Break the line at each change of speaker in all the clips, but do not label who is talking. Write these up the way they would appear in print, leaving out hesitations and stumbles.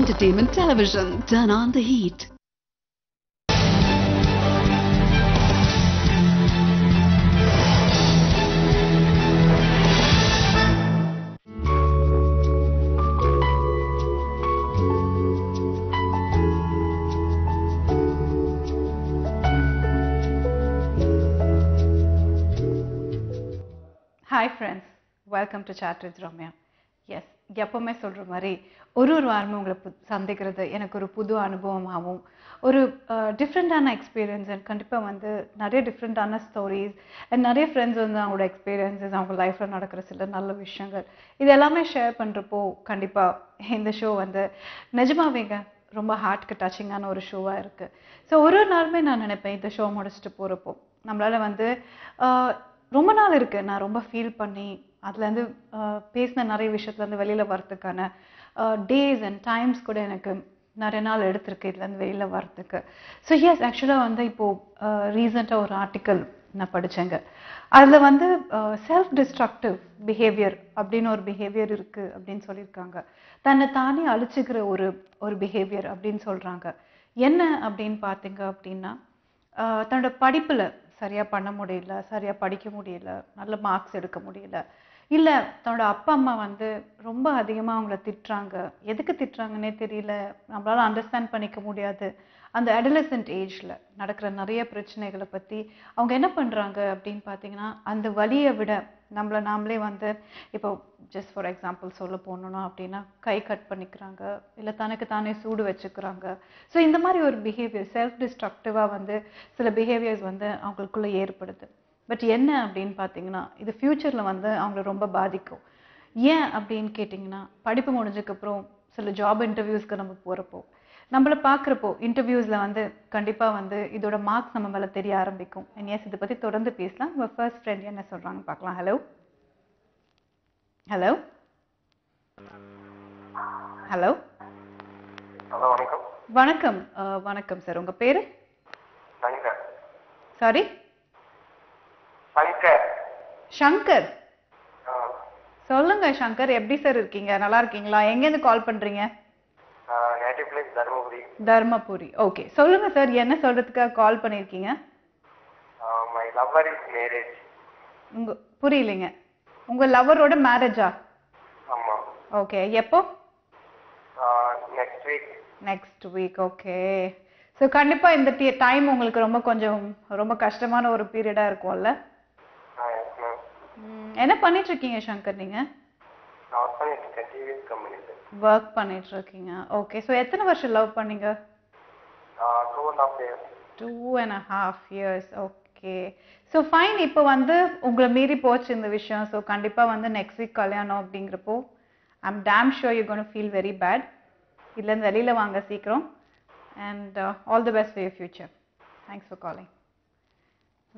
Entertainment Television. Turn on the heat.
Hi friends, welcome to Chat with Ramya. Yes, எப்பவுமே சொல்ற மாதிரி ஒரு வாரமும் உங்களை சந்திக்கிறது எனக்கு ஒரு புது அனுபவமாகவும் ஒரு டிஃப்ரெண்டான எக்ஸ்பீரியன்ஸ் அண்ட் கண்டிப்பாக வந்து நிறைய டிஃப்ரெண்டான ஸ்டோரிஸ் அண்ட் நிறைய ஃப்ரெண்ட்ஸ் வந்து அவங்களோட எக்ஸ்பீரியன்ஸஸ் அவங்க லைஃப்பில் நடக்கிற சில நல்ல விஷயங்கள் இது எல்லாமே ஷேர் பண்ணுறப்போ கண்டிப்பாக இந்த ஷோ வந்து நிஜமாவேங்க ரொம்ப ஹார்ட்க்கு டச்சிங்கான ஒரு ஷோவாக இருக்குது. ஸோ ஒரு நாளுமே நான் நினைப்பேன் இந்த ஷோ முடிச்சுட்டு போகிறப்போ நம்மளால் வந்து ரொம்ப நாள் இருக்குது நான் ரொம்ப ஃபீல் பண்ணி அதுலேருந்து பேசின நிறைய விஷயத்துலேருந்து வெளியில் வரத்துக்கான டேஸ் அண்ட் டைம்ஸ் கூட எனக்கு நிறைய நாள் எடுத்திருக்கு இதுலேருந்து வெளியில் வரத்துக்கு. ஸோ எஸ் ஆக்சுவலாக வந்து இப்போது ரீசெண்டாக ஒரு ஆர்டிக்கல் நான் படித்தேங்க. அதில் வந்து செல்ஃப் டிஸ்ட்ரக்டிவ் பிஹேவியர் அப்படின்னு ஒரு பிஹேவியர் இருக்குது அப்படின்னு சொல்லியிருக்காங்க. தன்னை தானே அழிச்சிக்கிற ஒரு பிஹேவியர் அப்படின்னு சொல்கிறாங்க. என்ன அப்படின்னு பார்த்தீங்க அப்படின்னா தன்னோட படிப்பில் சரியாக பண்ண முடியல, சரியாக படிக்க முடியல, நல்ல மார்க்ஸ் எடுக்க முடியல, இல்லை தன்னோட அப்பா அம்மா வந்து ரொம்ப அதிகமாக அவங்கள திட்டுறாங்க, எதுக்கு திட்டுறாங்கன்னே தெரியல, நம்மளால அண்டர்ஸ்டாண்ட் பண்ணிக்க முடியாது. அந்த அடலசன்ட் ஏஜில் நடக்கிற நிறைய பிரச்சனைகளை பற்றி அவங்க என்ன பண்ணுறாங்க அப்படின்னு பார்த்தீங்கன்னா அந்த வலியை விட நாமளே வந்து இப்போ ஜஸ்ட் ஃபார் எக்ஸாம்பிள் சொல்ல போகணுன்னா அப்படின்னா கை கட் பண்ணிக்கிறாங்க, இல்லை தனக்கு தானே சூடு வச்சுக்கிறாங்க. ஸோ இந்த மாதிரி ஒரு பிஹேவியர் செல்ஃப் டிஸ்ட்ரக்டிவாக வந்து சில பிஹேவியர்ஸ் வந்து அவங்களுக்குள்ளே ஏற்படுது. பட் என்ன அப்படின்னு பார்த்தீங்கன்னா இது ஃப்யூச்சரில் வந்து அவங்கள ரொம்ப பாதிக்கும். ஏன் அப்படின்னு கேட்டிங்கன்னா படிப்பு முடிஞ்சதுக்கப்புறம் சில ஜாப் இன்டர்வியூஸ்க்கு நம்ம போகிறப்போ நம்மளை பார்க்குறப்போ இன்டர்வியூஸில் வந்து கண்டிப்பாக வந்து இதோட மார்க்ஸ் நம்ம மேலே தெரிய ஆரம்பிக்கும். அண்ட் எஸ் இதை பற்றி தொடர்ந்து பேசலாம். நம்ம ஃபர்ஸ்ட் ஃப்ரெண்ட் என்ன சொல்கிறாங்க பார்க்கலாம். ஹலோ ஹலோ ஹலோ
ஹலோ வணக்கம்.
வணக்கம் வணக்கம் சார், உங்கள் பேர்?
சங்கர்.
சாரி
சங்கர்.
சங்கர். சொல்லுங்க சங்கர், எப்படி சார் இருக்கீங்க? நல்லா இருக்கீங்களா? எங்கேருந்து கால் பண்ணுறீங்க?
Native place Dharmapuri.
Dharmapuri. Okay, சொல்லுங்க சார், என்ன சொல்றதுக்காக கால் பண்ணியிருக்கீங்க?
My lower is marriage.
புரியலைங்க. உங்க லவரோட மேரேஜா?
ஆமா.
ஓகே, எப்போ?
Next week.
Next week. Okay. So கண்டிப்பா இந்த டைம் உங்களுக்கு ரொம்ப கஷ்டமான ஒரு பீரியடா இருக்கும்ல? என்ன பண்ணிட்டு இருக்கீங்க சங்கர் நீங்க? ஒர்க் பண்ணிட்டு இருக்கீங்க. ஓகே. ஸோ எத்தனை வருஷம் லவ் பண்ணீங்க?
2.5 years.
2.5 years. Okay. So fine. இப்போ வந்து உங்களை மீறி போச்சு இந்த விஷயம். ஸோ கண்டிப்பாக வந்து நெக்ஸ்ட் வீக் கல்யாணம் அப்படிங்கிறப்போ I'm damn sure you gonna feel very bad. இதுலேருந்து வெளியில் வாங்க சீக்கிரம். And all the best for your future. Thanks for calling.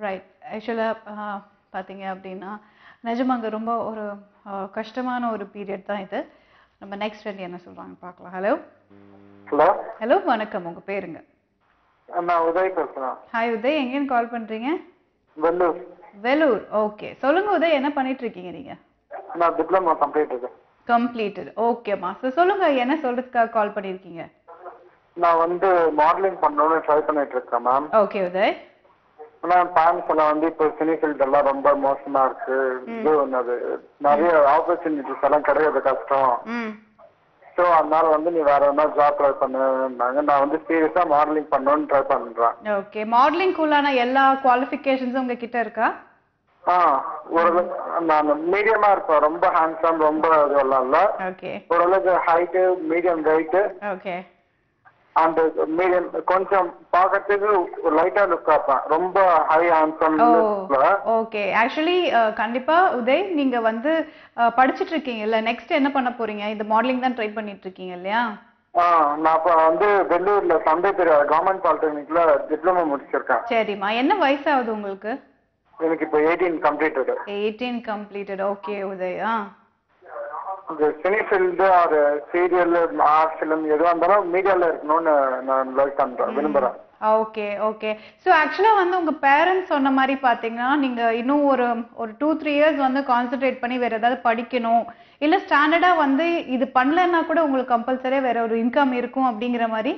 Right. ஆக்சுவலாக பார்த்தீங்க அப்படின்னா நிஜமாங்க ரொம்ப ஒரு கஷ்டமான ஒரு பீரியட் தான் இது. நம்ம நெக்ஸ்ட் ஃப்ரெண்ட் என்ன சொல்கிறாங்க பார்க்கலாம். ஹலோ
ஹலோ
ஹலோ வணக்கம், உங்கள் பேருங்க?
நான் உதய் பேசுகிறேன்.
ஹாய் உதய், எங்கேருந்து கால் பண்ணுறீங்க?
வெல்லூர்.
வெல்லூர். ஓகே, சொல்லுங்க உதய், என்ன பண்ணிட்டு இருக்கீங்க நீங்க?
நான் டிப்ளமா
கம்ப்ளீட்டட். ஓகேம்மா. ஸோ சொல்லுங்க, என்ன சொல்றதுக்காக கால் பண்ணியிருக்கீங்க?
நான் வந்து மாடலிங் பண்ணணும்னு ட்ரை பண்ணிட்டு இருக்கேன் மேம்.
ஓகே உதய்.
ஆனால் பேரண்ட்ஸ் எல்லாம் வந்து இப்போ சினி ஃபீல்ட் எல்லாம் ரொம்ப மோசமா இருக்கு, இது ஒன்று நிறைய ஆப்பர்ச்சுனிட்டிஸ் எல்லாம் கிடையாது, கஷ்டம். ஸோ அதனால வந்து நீ வேற என்ன ஜாப் ட்ரை பண்ணுனாங்க. நான் வந்து சீரியஸா மாடலிங் பண்ணணும்னு ட்ரை பண்றேன்.
ஓகே. மாடலிங் கூலான எல்லா குவாலிஃபிகேஷன்ஸும் உங்ககிட்ட இருக்கா?
ஒரு நான் மீடியமா இருப்பேன், ரொம்ப ஹேண்ட்ஸம் ரொம்ப இதெல்லாம் இல்ல.
ஓகே.
ஓரளவுக்கு height, medium weight.
Okay.
And medium கொஞ்சம் பார்க்கறதுக்கு லைட்டா லுக் ஆப்பேன், ரொம்ப ஹை ஹேண்ட்ஸம்.
ஓகே. ஆக்சுவலி கண்டிப்பா உதய், நீங்க வந்து படிச்சிட்டு இருக்கீங்கல்ல, நெக்ஸ்ட் என்ன பண்ண போறீங்க? இந்த மாடலிங் தான் ட்ரை பண்ணிட்டு இருக்கீங்க இல்லையா?
நான் இப்போ வந்து வெள்ளூர்ல சண்டே பெரியார் கவர்மெண்ட் பாலிடெக்னிக்ல டிப்ளமோ முடிச்சிருக்கேன்.
சரிம்மா. என்ன வயசாகுது உங்களுக்கு?
எனக்கு இப்போ 18 கம்ப்ளீட்டட்.
18 கம்ப்ளீட்டட். ஓகே உதய்.
இந்த சினி ஃபீல்டு ஒரு சீரியல் ஆர்ட் ஃபிலிம் எதுவாக இருந்தாலும் மீடியாவில் இருக்கணும்னு நான் லைக் பண்ணுறேன், விரும்புகிறேன்.
Okay okay. ஸோ ஆக்சுவலாக வந்து உங்கள் பேரண்ட்ஸ் சொன்ன மாதிரி பார்த்தீங்கன்னா நீங்கள் இன்னும் ஒரு 2-3 இயர்ஸ் வந்து கான்சென்ட்ரேட் பண்ணி வேறு ஏதாவது படிக்கணும், இல்லை ஸ்டாண்டர்டாக வந்து இது பண்ணலன்னா கூட உங்களுக்கு கம்பல்சரியாக வேற ஒரு இன்கம் இருக்கும் அப்படிங்கிற மாதிரி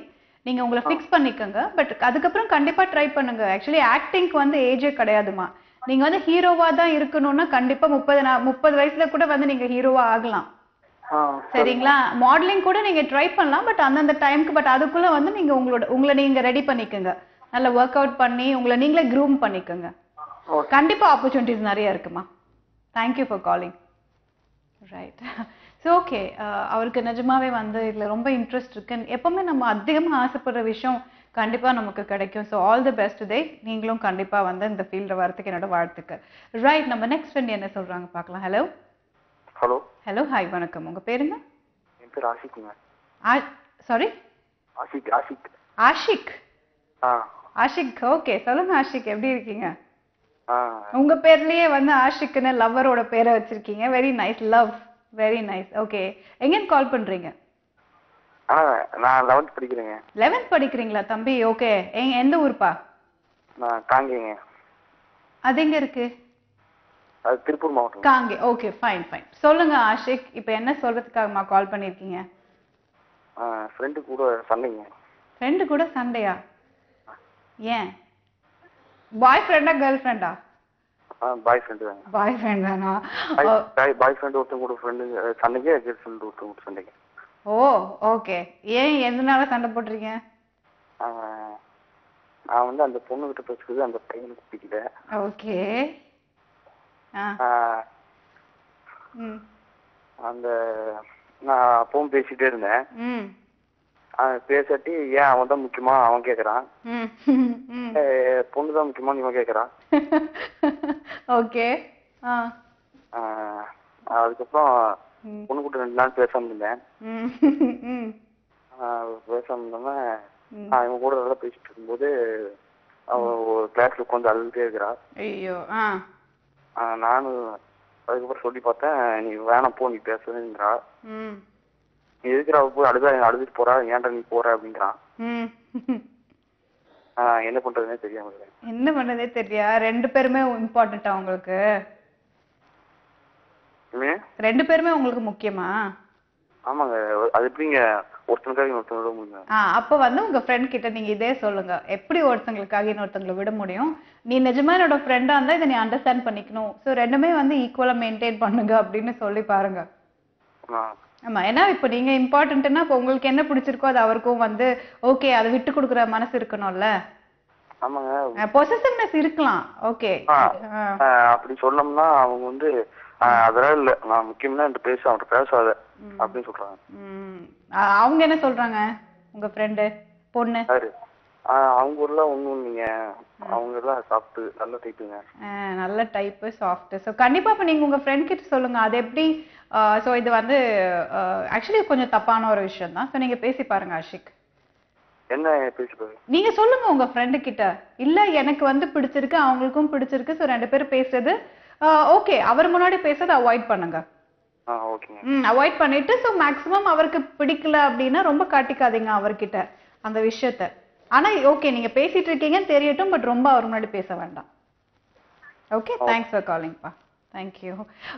நீங்கள் உங்களை ஃபிக்ஸ் பண்ணிக்கோங்க. பட் அதுக்கப்புறம் கண்டிப்பாக ட்ரை பண்ணுங்க. ஆக்சுவலி ஆக்டிங்க்கு வந்து ஏஜே கிடையாதுமா. நீங்கள் வந்து ஹீரோவாக தான் இருக்கணும்னா கண்டிப்பாக 30 வயசுல கூட வந்து நீங்கள் ஹீரோவாக ஆகலாம். சரிங்களா? மாடலிங் கூட நீங்க ட்ரை பண்ணலாம், பட் அந்தந்த டைம்க்கு. பட் அதுக்குள்ள வந்து நீங்க உங்களை நீங்க ரெடி பண்ணிக்கோங்க. நல்ல ஒர்க் அவுட் பண்ணி உங்களை நீங்களே க்ரூம் பண்ணிக்கோங்க. கண்டிப்பா ஆப்பர்ச்சுனிட்டிஸ் நிறைய இருக்குமா. Thank you for calling. Right. So okay, அவருக்கு நிஜமாவே வந்து இதுல ரொம்ப இன்ட்ரெஸ்ட் இருக்கு. எப்பவுமே நம்ம அதிகமாக ஆசைப்படுற விஷயம் கண்டிப்பா நமக்கு கிடைக்கும். So all the best day. நீங்களும் கண்டிப்பா வந்து இந்த ஃபீல்ட வரதுக்கு என்னோட வாழ்த்துக்கள். ரைட், நம்ம நெக்ஸ்ட் ஃப்ரெண்ட் என்ன சொல்றாங்க பார்க்கலாம். ஹலோ
ஹலோ
ஹலோ, ஹாய், வணக்கம். உங்க பேருங்க?
என் பேர் ஆஷிக்குங்க.
சாரி,
ஆஷிக். ஆஷிக்.
ஆஷிக். ஆஷிக், ஓகே. சொல்லுங்க ஆஷிக், எப்படி இருக்கீங்க?
ஆ
உங்க பேர்லயே வந்து ஆஷிக்னு லவ்வரோட பேரை வச்சிருக்கீங்க. Very nice, love, very nice. Okay, எங்கேருந்து கால் பண்றீங்க?
நான் 11th படிக்கிறேங்க.
11th படிக்கிறீங்களா தம்பி? ஓகே, எந்த ஊர்ப்பா?
நான் காங்கேங்க.
அது எங்க இருக்கு?
அது திருப்பூர் மாவட்டம்.
காங்கே. Okay, fine fine. சொல்லுங்க ஆஷிக், இப்போ என்ன சொல்றதுக்காகமா கால் பண்ணிருக்கீங்க?
ஃப்ரெண்டு கூட சண்டைங்க.
ஃப்ரெண்டு கூட சண்டையா? ஏன்? பாய் ஃப்ரெண்டா கேர்ள் ஃப்ரெண்டா?
பாய் ஃப்ரெண்டு தாங்க.
பாய் ஃப்ரெண்ட் தானா?
பாய் ஃப்ரெண்டு ஒருத்தங்க கூட ஃப்ரெண்டு சண்டைக்கு, கேர்ள் ஃப்ரெண்டு ஒருத்தங்க கூட சண்டைக்கு.
ஓ ஓகே. ஏன் எதனால சண்டை போடுறீங்க?
நான் வந்து அந்த பொண்ணு கிட்ட பேசுறது அந்த பையனுக்கு பிடிக்கல.
ஓகே.
அந்த நான் அப்பவும் பேசிட்டே இருந்தேன். பேசாட்டி ஏன் அவன் தான் முக்கியமா அவன் கேக்குறான், பொண்ணு தான் முக்கியமா இவன் கேக்குறான்.
ஓகே.
அதுக்கப்புறம் பொண்ணு கூட 2 நாள் பேசாம இருந்தேன். பேசாம இருந்தோம்னா இவன் கூட நல்லா பேசிட்டு இருக்கும்போது அவன் ஒரு கிளாஸ்ல உட்காந்து அழுதுட்டே இருக்கிறா.
ஐயோ.
நானும் அதுக்கப்புறம் சொல்லி பார்த்தேன், நீ வேணாம் போ, நீ பேசுறா. நீ எதுக்குற அவ போய் அழுதுட்டு போறா, ஏன்டா நீ போற அப்படின்றான். என்ன பண்றதுன்னே தெரியாம இருக்கேன்.
என்ன பண்ணதே தெரியா? 2 பேருமே இம்பார்ட்டன்ட்டா உங்களுக்கு? 2 பேருமே உங்களுக்கு முக்கியமா?
ஆமாங்க. அது எப்படிங்க ஒருத்தனுக்காக இன்னொருத்தனோட முடியும்?
அப்ப வந்து உங்க ஃப்ரெண்ட் கிட்ட நீங்க இதே சொல்லுங்க. எப்படி ஒருத்தங்களுக்காக இன்னொருத்தங்களை விட முடியும்? நீ நிஜமா என்னோட ஃப்ரெண்டா இருந்தா இதை நீ அண்டர்ஸ்டாண்ட் பண்ணிக்கணும். ஸோ 2மே வந்து ஈக்குவலா மெயின்டைன் பண்ணுங்க அப்படின்னு சொல்லி பாருங்க. ஆமா, ஏன்னா இப்ப நீங்க இம்பார்ட்டன்ட்னா இப்ப உங்களுக்கு என்ன பிடிச்சிருக்கோ அது அவருக்கும் வந்து ஓகே, அதை விட்டு கொடுக்குற மனசு இருக்கணும்ல.
ஆமாங்க.
பொசசிவ்னஸ் இருக்கலாம். ஓகே.
அப்படி சொன்னோம்னா அவங்க வந்து அதெல்லாம் இல்ல, நான் முக்கியமா இந்த பேச அவன்கிட்ட பேசாத அப்படின்னு சொல்றாங்க.
அவங்க என்ன சொல்றாங்க உங்க ஃப்ரெண்டு பொண்ணு?
அவங்க ஊர்ல ஒண்ணும் இல்லைங்க, அவங்க எல்லாம் சாஃப்ட், நல்ல டைப்புங்க.
நல்ல டைப்பு, சாஃப்ட். ஸோ கண்டிப்பா இப்ப நீங்க உங்க ஃப்ரெண்ட் கிட்ட சொல்லுங்க. அது எப்படி? ஸோ இது வந்து ஆக்சுவலி கொஞ்சம் தப்பான ஒரு விஷயம் தான். ஸோ நீங்க பேசி பாருங்க ஆஷிக்.
என்ன பேசி பாருங்க?
நீங்க சொல்லுங்க உங்க ஃப்ரெண்டு கிட்ட, இல்ல எனக்கு வந்து பிடிச்சிருக்கு, அவங்களுக்கும் பிடிச்சிருக்கு, ஸோ 2 பேரும் பேசுறது ஓகே. அவர் முன்னாடி பேசுறதை அவாய்ட் பண்ணுங்க. அவாய்ட் பண்ணிட்டு ஸோ மேக்ஸிமம் அவருக்கு பிடிக்கல அப்படின்னா ரொம்ப காட்டிக்காதீங்க அவர்கிட்ட அந்த விஷயத்த. ஆனா ஓகே, நீங்க பேசிட்டு இருக்கீங்கன்னு தெரியட்டும், பட் ரொம்ப அவர் முன்னாடி பேச வேண்டாம். ஓகே, தேங்க்ஸ் ஃபார் காலிங்ப்பா. Thank you.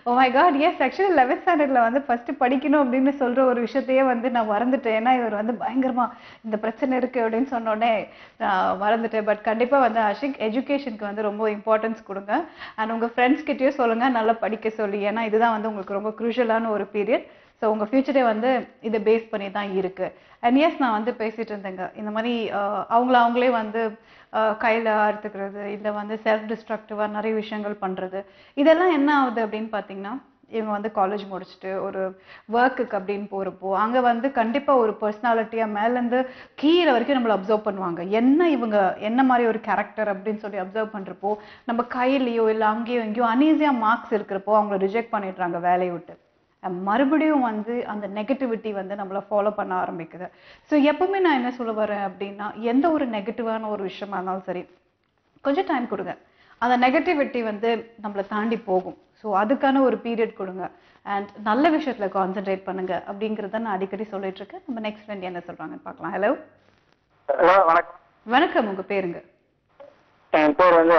Oh my god, yes. Actually 11th ஸ்டாண்டர்ட்ல வந்து ஃபர்ஸ்ட் படிக்கணும் அப்படின்னு சொல்ற ஒரு விஷயத்தையே வந்து நான் மறந்துட்டேன். ஏன்னா இவர் வந்து பயங்கரமா இந்த பிரச்சனை இருக்கு அப்படின்னு சொன்ன உடனே நான் மறந்துட்டேன். பட் கண்டிப்பா வந்து ஆஷிக், எஜுகேஷனுக்கு வந்து ரொம்ப இம்பார்ட்டன்ஸ் கொடுங்க. அண்ட் உங்க ஃப்ரெண்ட்ஸ் கிட்டயும் சொல்லுங்க நல்லா படிக்க சொல்லி. ஏன்னா இதுதான் வந்து உங்களுக்கு ரொம்ப குரூஷியலான ஒரு பீரியட். ஸோ உங்க ஃபியூச்சரே வந்து இதை பேஸ் பண்ணி தான் இருக்கு. அண்ட் எஸ், நான் வந்து பேசிட்டு இருந்தேங்க இந்த மாதிரி அவங்களே வந்து கையில் அறுத்துக்கிறது, இல்லை வந்து செல்ஃப் டிஸ்ட்ரக்டிவாக நிறைய விஷயங்கள் பண்ணுறது. இதெல்லாம் என்ன ஆகுது அப்படின்னு பார்த்தீங்கன்னா, இவங்க வந்து காலேஜ் முடிச்சுட்டு ஒரு ஒர்க்குக்கு அப்படின்னு போகிறப்போ அங்கே வந்து கண்டிப்பாக ஒரு பர்சனாலிட்டியாக மேலேருந்து கீழே வரைக்கும் நம்மளை அப்சர்வ் பண்ணுவாங்க. என்ன இவங்க என்ன மாதிரி ஒரு கேரக்டர் அப்படின்னு சொல்லி அப்சர்வ் பண்ணுறப்போ நம்ம கையிலையோ இல்லை அங்கேயோ எங்கேயோ அன்ஈஸியாக மார்க்ஸ் இருக்கிறப்போ அவங்கள ரிஜெக்ட் பண்ணிடுறாங்க வேலையை விட்டு. மறுபடியும் வந்து அந்த நெகட்டிவிட்டி வந்து நம்மளை ஃபாலோ பண்ண ஆரம்பிக்குது. ஸோ எப்பவுமே நான் என்ன சொல்ல வரேன் அப்படின்னா, எந்த ஒரு நெகட்டிவான ஒரு விஷயமா இருந்தாலும் சரி, கொஞ்சம் டைம் கொடுங்க. அந்த நெகட்டிவிட்டி வந்து நம்மளை தாண்டி போகும். ஸோ அதுக்கான ஒரு பீரியட் கொடுங்க அண்ட் நல்ல விஷயத்துல கான்சென்ட்ரேட் பண்ணுங்க அப்படிங்கிறத நான் அடிக்கடி சொல்லிட்டு இருக்கேன். நம்ம நெக்ஸ்ட் ஃப்ரெண்ட் என்ன சொல்றாங்கன்னு பார்க்கலாம். ஹலோ
ஹலோ வணக்கம்.
வணக்கம், உங்க பேருங்க?
என் பேர் வந்து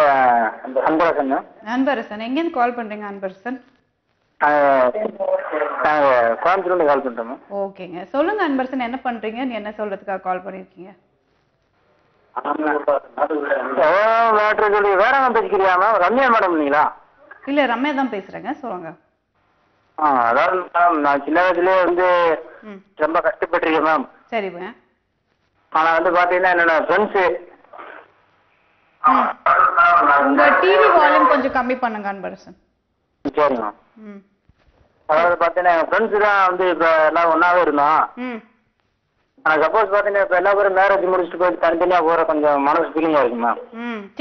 அன்பரசன்.
அன்பரசன், எங்கேருந்து கால் பண்றீங்க அன்பரசன்?
கோயம்புத்தூர்ல கால் பண்றேன்.
ஓகேங்க, சொல்லுங்க அன்பரசன், என்ன பண்றீங்க, நீ என்ன சொல்றதுக்காக கால் பண்ணிருக்கீங்க?
வேற என்ன பேசிக்கிறியா மேம்? ரம்யா மேடம் இல்லைங்களா?
இல்ல, ரம்யா தான் பேசுறேங்க, சொல்லுங்க.
அதாவது மேம் நான் சின்ன வயசுலயே வந்து ரொம்ப கஷ்டப்பட்டிருக்கேன் மேம்.
சரிங்க.
ஆனா வந்து பாத்தீங்கன்னா என்னோட ஃப்ரெண்ட்ஸு.
உங்க டிவி வால்யூம் கொஞ்சம் கம்மி பண்ணுங்க அன்பரசன்.
சரிங்க மேம். அதாவது பாத்தீங்கன்னா என் ஃப்ரெண்ட்ஸு தான் வந்து இப்ப எல்லாம் ஒன்னாவே இருந்தோம். ஆனா சப்போஸ் பாத்தீங்கன்னா இப்ப எல்லா பேரும் மேரேஜ் முடிச்சுட்டு போயிட்டு தனித்தனியா போற கொஞ்சம் மனசு ஃபீலிங்கா இருக்கு மேம்.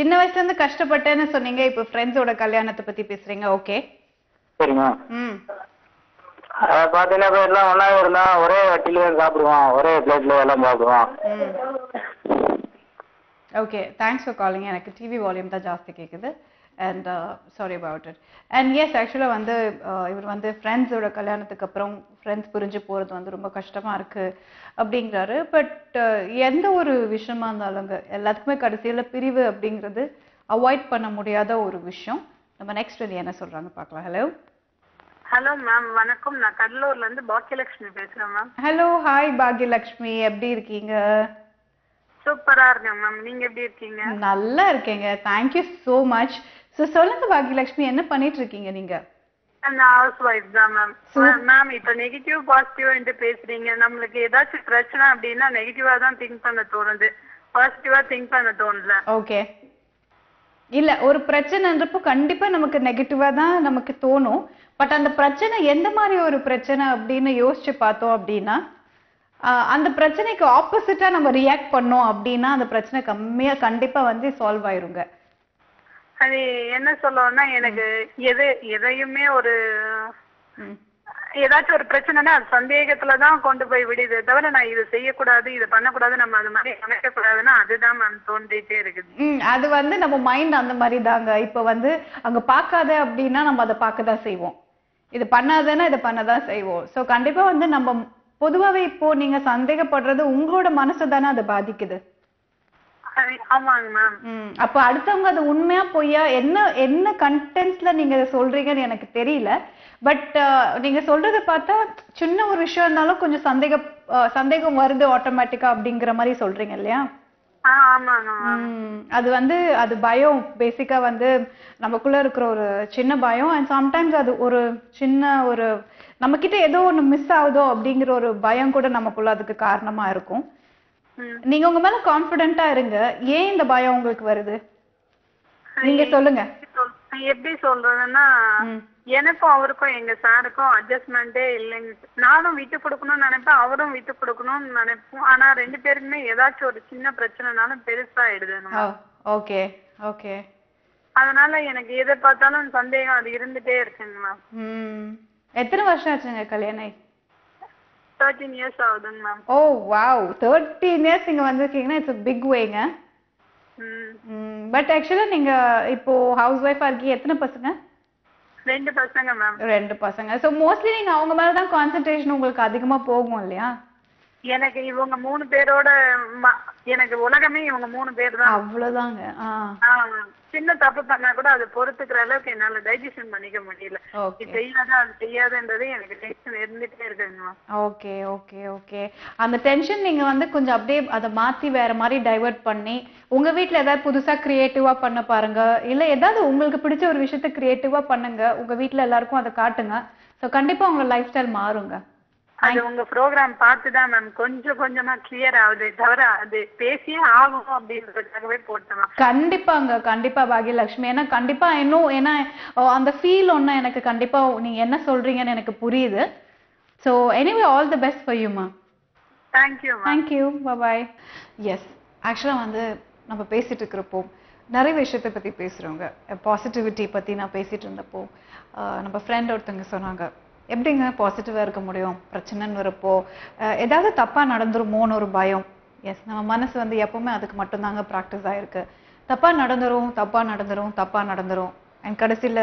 சின்ன வயசுல இருந்து கஷ்டப்பட்டேன்னு சொன்னீங்க, இப்ப ஃப்ரெண்ட்ஸோட கல்யாணத்தை பத்தி பேசுறீங்க. ஓகே,
சரிங்க. பாத்தீங்கன்னா இப்ப எல்லாம் ஒன்னாவே இருந்தோம், ஒரே வட்டில சாப்பிடுவோம், ஒரே பிளேட்ல எல்லாம் சாப்பிடுவோம்.
Okay, thanks for calling. எனக்கு டிவி வால்யூம் தான் ஜாஸ்தி கேட்குது and sorry about it. And yes, ஆக்சுவலாக வந்து இவர் வந்து ஃப்ரெண்ட்ஸோட கல்யாணத்துக்கு அப்புறம் ஃப்ரெண்ட்ஸ் பிரிஞ்சு போகிறது வந்து ரொம்ப கஷ்டமாக இருக்குது அப்படிங்கிறாரு. பட் எந்த ஒரு விஷயமா இருந்தாலுங்க எல்லாத்துக்குமே கடைசியில் பிரிவு அப்படிங்கிறது அவாய்ட் பண்ண முடியாத ஒரு விஷயம். நம்ம நெக்ஸ்ட் வந்து என்ன சொல்கிறாங்க பார்க்கலாம். ஹலோ
ஹலோ மேம், வணக்கம். நான் கடலூர்ல இருந்து பாக்கியலட்சுமி பேசுறேன் மேம்.
ஹலோ, ஹாய் பாக்யலட்சுமி, எப்படி இருக்கீங்க?
சூப்பரா இருக்கேன் மேம், நீங்க எப்படி இருக்கீங்க?
நல்லா இருக்கேங்க, தேங்க்யூ ஸோ மச். ஸோ சொல்லுங்க பாக்யலட்சுமி, என்ன பண்ணிட்டு இருக்கீங்க நீங்க?
நான் ஹவுஸ் ஒய்ஃப் தான் மேம். மேம் இப்ப நெகட்டிவ் பாசிட்டிவ் என்று பேசுறீங்க. நம்மளுக்கு ஏதாச்சும் பிரச்சனை அப்படின்னா நெகட்டிவா தான் திங்க் பண்ண தோணுது, பாசிட்டிவா திங்க் பண்ண தோணல.
ஓகே, இல்ல ஒரு பிரச்சனைன்றப்போ கண்டிப்பா நமக்கு நெகட்டிவா தான் நமக்கு தோணும். பட் அந்த பிரச்சனை எந்த மாதிரி ஒரு பிரச்சனை அப்படின்னு யோசிச்சு பார்த்தோம் அப்படின்னா, அந்த பிரச்சனைக்கு ஆப்போசிட்டா நம்ம ரியாக்ட் பண்ணோம் அப்படின்னா அந்த பிரச்சனை கண்டிப்பா வந்து சால்வ் ஆயிருங்க.
அது என்ன சொல்லணும்னா, எனக்கு எதையுமே ஒரு ஏதாச்சும் ஒரு பிரச்சனைனா அது சந்தேகத்துலதான் கொண்டு போய் விடுது தவிர நான் இதை செய்யக்கூடாது, இதை பண்ணக்கூடாது, நம்ம அது மாதிரி நினைக்க கூடாதுன்னா அதுதான் மேம் தோன்றிட்டே இருக்குது.
அது வந்து நம்ம மைண்ட் அந்த மாதிரி தாங்க. இப்ப வந்து அங்க பார்க்காத அப்படின்னா நம்ம அதை பார்க்கதான் செய்வோம், இது பண்ணாதேன்னா இதை பண்ணதான் செய்வோம். ஸோ கண்டிப்பா வந்து நம்ம பொதுவாவே இப்போ நீங்க சந்தேகப்படுறது உங்களோட மனசு தானே அதை பாதிக்குது.
ஆமாங்க மேம்.
அப்ப அடுத்தவங்க அது உண்மையா பொய்யா என்ன கண்டென்ட்ஸ்ல நீங்க சொல்றீங்கன்னு எனக்கு தெரியல. பட் நீங்க சொல்றதை பார்த்தா சின்ன ஒரு விஷயம் இருந்தாலும் கொஞ்சம் சந்தேகம் வருது ஆட்டோமேட்டிக்கா அப்படிங்கிற மாதிரி சொல்றீங்க இல்லையா? அது வந்து அது பயம், பேசிக்கா வந்து நமக்குள்ள இருக்கிற ஒரு சின்ன பயம். அண்ட் சம்டைம்ஸ் அது ஒரு சின்ன ஒரு நம்ம கிட்ட ஏதோ ஒண்ணு மிஸ் ஆகுதோ அப்படிங்கிற ஒரு பயம் கூட நமக்குள்ள அதுக்கு காரணமா இருக்கும். நீங்க உங்க மேல கான்பிடென்ட்டா இருங்க. ஏன் இந்த பயம் உங்களுக்கு வருது நீங்க சொல்லுங்க.
எப்படி சொல்றதுன்னா, எனக்கும் அவருக்கும் எங்க சாருக்கும் அட்ஜஸ்ட்மெண்டே இல்லைங்க. நானும் விட்டு கொடுக்கணும்னு நினைப்பேன், அவரும் விட்டு கொடுக்கணும்னு நினைப்போம். ஆனா 2 பேருக்குமே ஏதாச்சும் ஒரு சின்ன பிரச்சனைனாலும் பெருசாயிடுது.
Okay okay.
அதனால எனக்கு எதை பார்த்தாலும் சந்தேகம் அது இருந்துட்டே இருக்குங்க மேம்.
எத்தனை வருஷம் ஆச்சுங்க கல்யாணம்?
13 years ஆகுதுங்க மேம்.
ஓ வாவ், 13 years நீங்க வந்திருக்கீங்கன்னா இட்ஸ் a big wayங்க. பட் ஆக்சுவலா நீங்க இப்போ ஹவுஸ் ஒய்ஃபா இருக்கீங்க. எத்தனை பசங்க?
2 பசங்க மேம்.
2 பசங்க. சோ மோஸ்ட்லி நீங்க அவங்க மேல தான் கான்சென்ட்ரேஷன் உங்களுக்கு அதிகமா போகும் இல்லையா?
எனக்கு இவங்க 3 பேரோட எனக்கு உலகமே இவங்க 3 பேர் தான்.
அவ்வளவுதாங்க.
சின்ன தப்பு பண்ணா கூட அதை பொறுத்துக்கிற அளவுக்கு என்னால டைஜஷன் பண்ணிக்க முடியல. செய்யாத அது செய்யாதுன்றது எனக்கு டென்ஷன் இருந்துட்டே இருக்குங்க.
Okay okay okay. அந்த டென்ஷன் நீங்க வந்து கொஞ்சம் அப்படியே அதை மாத்தி வேற மாதிரி டைவர்ட் பண்ணி உங்க வீட்ல ஏதாவது புதுசா கிரியேட்டிவா பண்ண பாருங்க. இல்ல ஏதாவது உங்களுக்கு பிடிச்ச ஒரு விஷயத்த கிரியேட்டிவா பண்ணுங்க. உங்க வீட்ல எல்லாருக்கும் அதை காட்டுங்க. சோ கண்டிப்பா உங்க லைஃப் ஸ்டைல் மாறுங்க.
அது உங்க ப்ரோக்ராம் பார்த்துதான் மேம் கொஞ்சம் கொஞ்சமா கிளியர் ஆகுது தவிர அது பேசியே ஆகும் அப்படின்றதுக்காகவே போட்டேன்.
கண்டிப்பாங்க, கண்டிப்பா பாக்யலட்சுமி. ஏன்னா கண்டிப்பா இன்னும் ஏன்னா அந்த ஃபீல் ஒண்ணு எனக்கு கண்டிப்பா நீங்க என்ன சொல்றீங்கன்னு எனக்கு புரியுது. So anyway all the best for you மா.
தேங்க்யூ
தேங்க்யூ, பாய். எஸ், ஆக்சுவலா வந்து நம்ம பேசிட்டு இருக்கிறப்போ நிறைய விஷயத்தை பத்தி பேசுறவங்க, பாசிட்டிவிட்டி பத்தி நான் பேசிட்டு இருந்தப்போ நம்ம ஃப்ரெண்ட் ஒருத்தவங்க சொன்னாங்க, எப்படிங்க பாசிட்டிவா இருக்க முடியும் பிரச்சனைன்னு வரப்போ, ஏதாவது தப்பா நடந்துருமோன்னு ஒரு பயம். எஸ், நம்ம மனசு வந்து எப்பவுமே அதுக்கு மட்டும்தாங்க ப்ராக்டிஸ் ஆயிருக்கு. தப்பா நடந்துரும் தப்பா நடந்துரும் தப்பா நடந்துரும். அண்ட் கடைசியில்